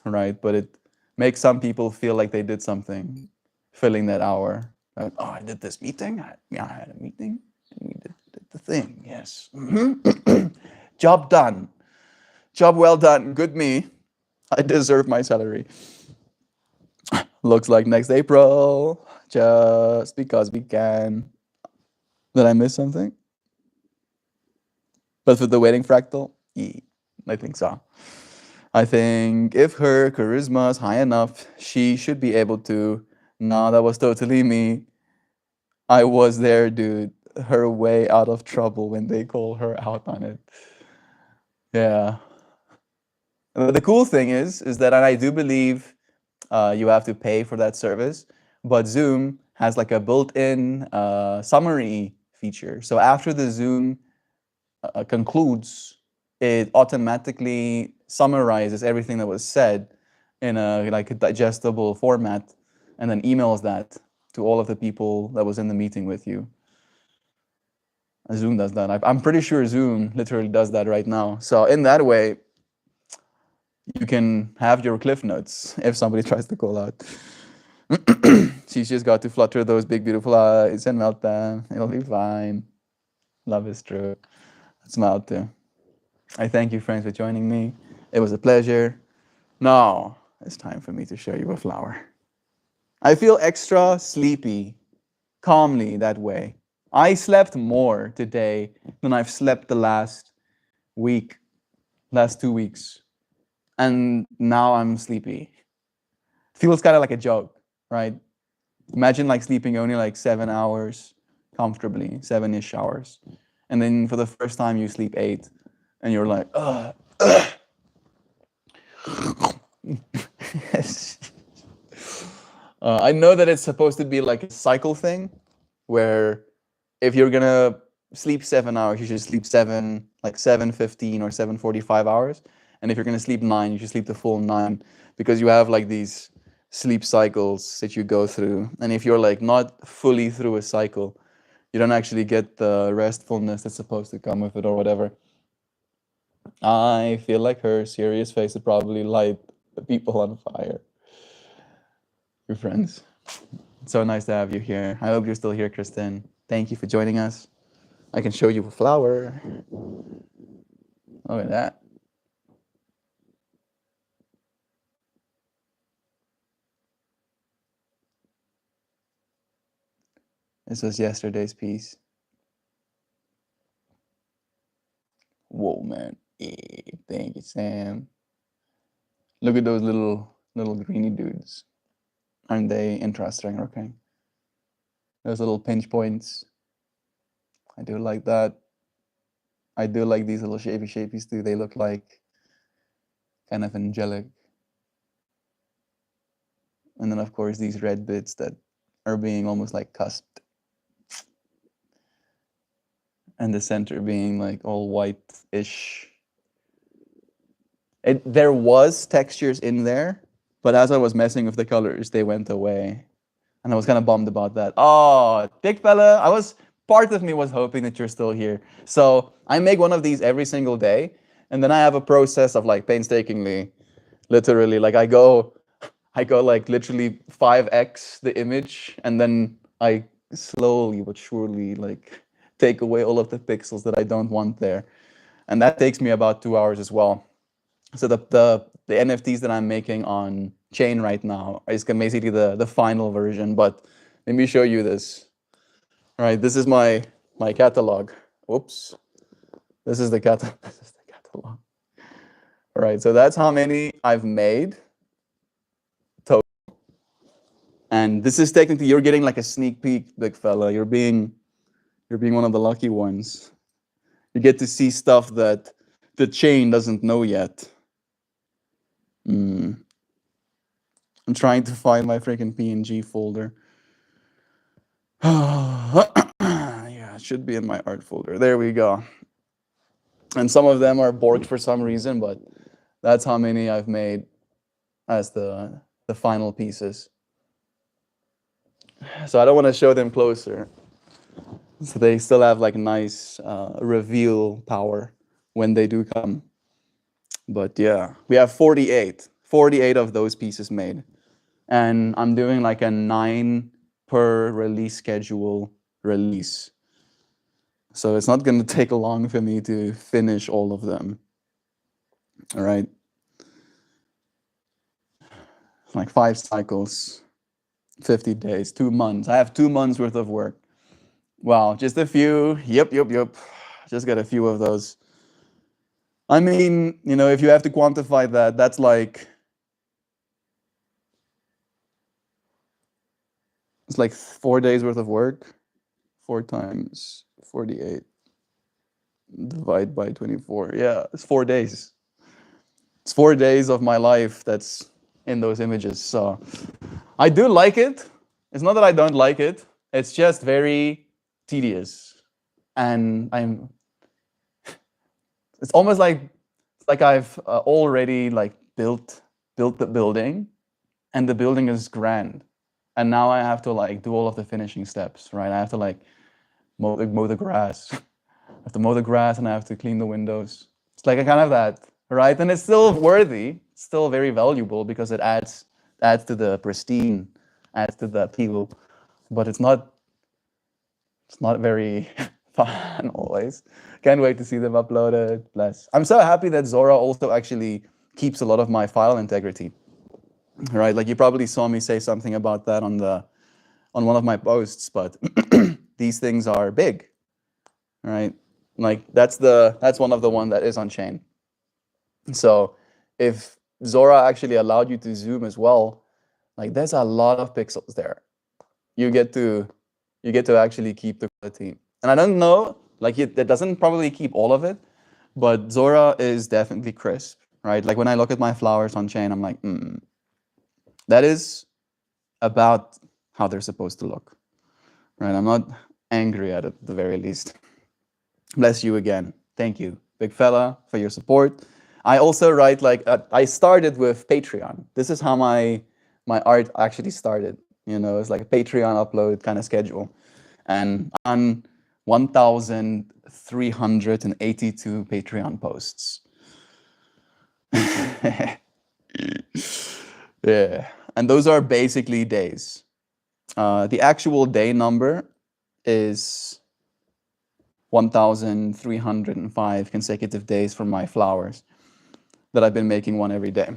Speaker 1: right? But it makes some people feel like they did something, filling that hour. Like, oh, I did this meeting. Yeah, I had a meeting, and we did the thing. Yes. Job done. Job well done. Good me. I deserve my salary. Looks like next April, just because we can. Did I miss something? But for the wedding fractal, yeah, I think so. I think if her charisma is high enough, she should be able to. No, that was totally me. I was there, dude. Her way out of trouble when they call her out on it. Yeah. The cool thing is that, and I do believe you have to pay for that service, but Zoom has like a built-in summary feature. So after the Zoom concludes, it automatically summarizes everything that was said in a like a digestible format, and then emails that to all of the people that was in the meeting with you. Zoom does that. I'm pretty sure Zoom literally does that right now. So in that way, you can have your cliff notes if somebody tries to call out. She's just got to flutter those big beautiful eyes and melt them. It'll be fine. Love is true. Smile too. I thank you, friends, for joining me. It was a pleasure. Now it's time for me to show you a flower. I feel extra sleepy, calmly that way. I slept more today than I've slept the week, last 2 weeks. And now I'm sleepy. Feels kind of like a joke, right? Imagine like sleeping only like 7 hours comfortably, 7-ish hours. And then for the first time you sleep 8 and you're like, ugh. I know that it's supposed to be like a cycle thing where if you're gonna sleep 7 hours, you should sleep 7:15 or 7:45 hours. And if you're gonna sleep 9, you should sleep the full 9 because you have like these sleep cycles that you go through. And if you're like not fully through a cycle, you don't actually get the restfulness that's supposed to come with it or whatever. I feel like her serious face would probably light the people on fire. Your friends. It's so nice to have you here. I hope you're still here, Kristen. Thank you for joining us. I can show you a flower. Look at that. This was yesterday's piece. Whoa, man. Thank you, Sam. Look at those little greeny dudes. Aren't they interesting looking? Those little pinch points. I do like that. I do like these little shapy shapies too. They look like kind of angelic. And then of course these red bits that are being almost like cusped. And the center being like all white-ish. There was textures in there, but as I was messing with the colors, they went away. And I was kind of bummed about that. Oh, big fella, part of me was hoping that you're still here. So I make one of these every single day, and then I have a process of like painstakingly, literally, like I go like literally 5x the image, and then I slowly but surely like take away all of the pixels that I don't want there. And that takes me about 2 hours as well. So the NFTs that I'm making on chain right now is basically the final version. But let me show you this. All right, this is my catalog. Whoops, this is the this is the catalog. All right, so that's how many I've made total. And this is technically you're getting like a sneak peek, big fella. You're being one of the lucky ones. You get to see stuff that the chain doesn't know yet. I'm trying to find my freaking PNG folder. Yeah, it should be in my art folder. There we go. And some of them are borked for some reason, but that's how many I've made as the final pieces. So I don't want to show them closer. So they still have like nice reveal power when they do come. But yeah, we have 48 of those pieces made. And I'm doing like a 9 per release schedule release. So it's not going to take long for me to finish all of them. All right. Like 5 cycles, 50 days, 2 months. I have 2 months worth of work. Wow, just a few. Yep. Just got a few of those. I mean, if you have to quantify that, that's like, it's like 4 days worth of work. 4 times 48. Divide by 24. Yeah, it's 4 days. It's 4 days of my life that's in those images. So I do like it. It's not that I don't like it. It's just very tedious. And it's almost like I've already like built the building, and the building is grand. And now I have to like do all of the finishing steps, right? I have to like mow the grass. I have to mow the grass, and I have to clean the windows. It's like a kind of that, right? And it's still worthy, it's still very valuable because it adds to the pristine, adds to the appeal. But it's not very fun always. Can't wait to see them uploaded. Bless. I'm so happy that Zora also actually keeps a lot of my file integrity. Right? Like you probably saw me say something about that on one of my posts, but these things are big. Right? Like that's one of the one that is on chain. So if Zora actually allowed you to zoom as well, like there's a lot of pixels there. You get to actually keep the quality. And I don't know, like it doesn't probably keep all of it, but Zora is definitely crisp, right? Like when I look at my flowers on chain, I'm like, that is about how they're supposed to look, right? I'm not angry at it at the very least. Bless you again. Thank you, big fella, for your support. I also write I started with Patreon. This is how my art actually started. It's like a Patreon upload kind of schedule. And on 1,382 Patreon posts. Yeah, and those are basically days. The actual day number is 1,305 consecutive days for my flowers that I've been making one every day.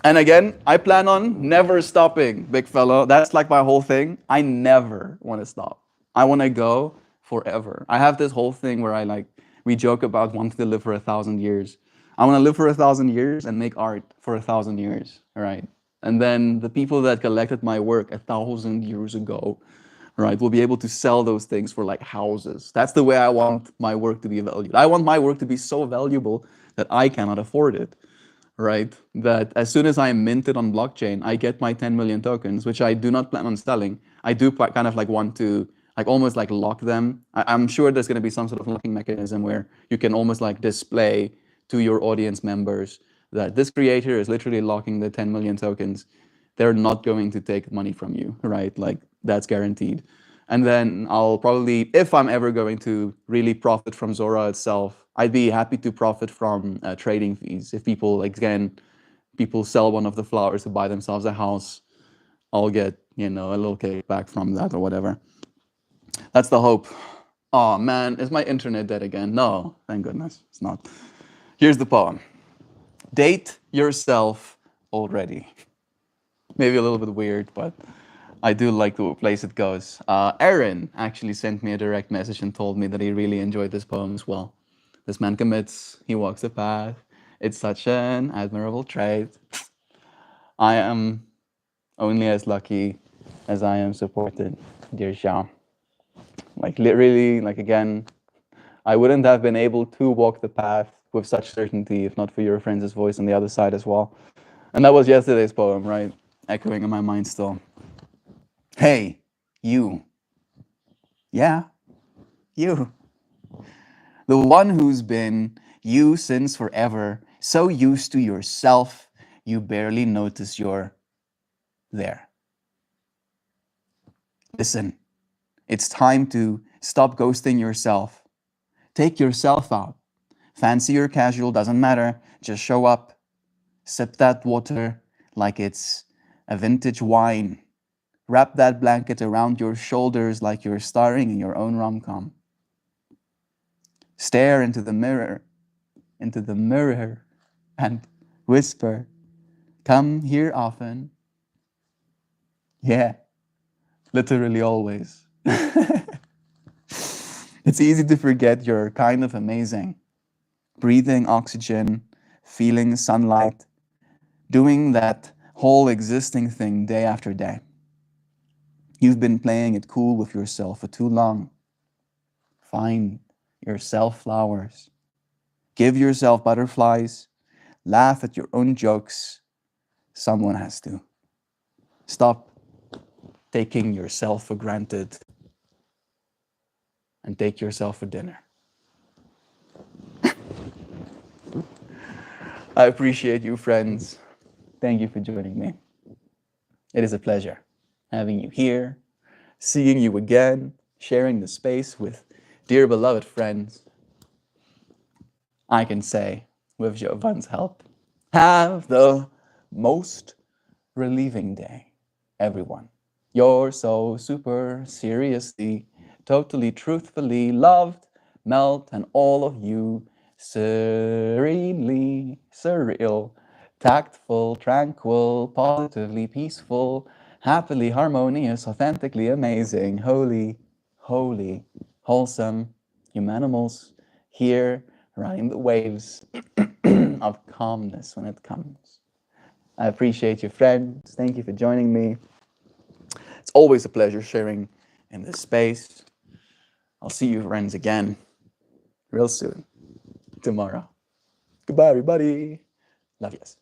Speaker 1: And again, I plan on never stopping, big fellow. That's like my whole thing. I never want to stop. I want to go forever. I have this whole thing where we joke about wanting to live for 1,000 years. I want to live for 1,000 years and make art for 1,000 years, right? And then the people that collected my work 1,000 years ago right? We'll be able to sell those things for like houses. That's the way I want my work to be valued. I want my work to be so valuable that I cannot afford it, right? That as soon as I am minted on blockchain, I get my 10 million tokens, which I do not plan on selling. I do kind of like want to like almost like lock them. I'm sure there's going to be some sort of locking mechanism where you can almost like display to your audience members that this creator is literally locking the 10 million tokens. They're not going to take money from you, right? Like that's guaranteed. And then I'll probably, if I'm ever going to really profit from Zora itself, I'd be happy to profit from trading fees. If people, like, again, people sell one of the flowers to buy themselves a house, I'll get, you know, a little kickback from that or whatever. That's the hope. Oh man, is my internet dead again? No, thank goodness, it's not. Here's the poem. Date yourself already. Maybe a little bit weird, but I do like the place it goes. Aaron actually sent me a direct message and told me that he really enjoyed this poem as well. This man commits, he walks the path. It's such an admirable trait. I am only as lucky as I am supported, dear Jean. Like literally, like again, I wouldn't have been able to walk the path with such certainty if not for your friend's voice on the other side as well. And that was yesterday's poem, right? Echoing in my mind still. Hey, you. Yeah, you. The one who's been you since forever, so used to yourself, you barely notice you're there. Listen, it's time to stop ghosting yourself. Take yourself out. Fancy or casual, doesn't matter. Just show up. Sip that water like it's a vintage wine. Wrap that blanket around your shoulders like you're starring in your own rom-com. Stare into the mirror, and whisper, come here often. Yeah, literally always. It's easy to forget you're kind of amazing. Breathing oxygen, feeling sunlight, doing that whole existing thing day after day. You've been playing it cool with yourself for too long. Find yourself flowers. Give yourself butterflies. Laugh at your own jokes. Someone has to. Stop taking yourself for granted and take yourself for dinner. I appreciate you, friends. Thank you for joining me. It is a pleasure having you here, seeing you again, sharing the space with dear beloved friends. I can say, with Jovan's help, have the most relieving day, everyone. You're so super seriously, totally truthfully loved, Melt, and all of you serenely surreal, tactful, tranquil, positively peaceful, happily harmonious, authentically amazing, holy, holy, wholesome, humanimals here riding the waves of calmness when it comes. I appreciate you, friends. Thank you for joining me. It's always a pleasure sharing in this space. I'll see you, friends, again real soon, tomorrow. Goodbye, everybody. Love yous.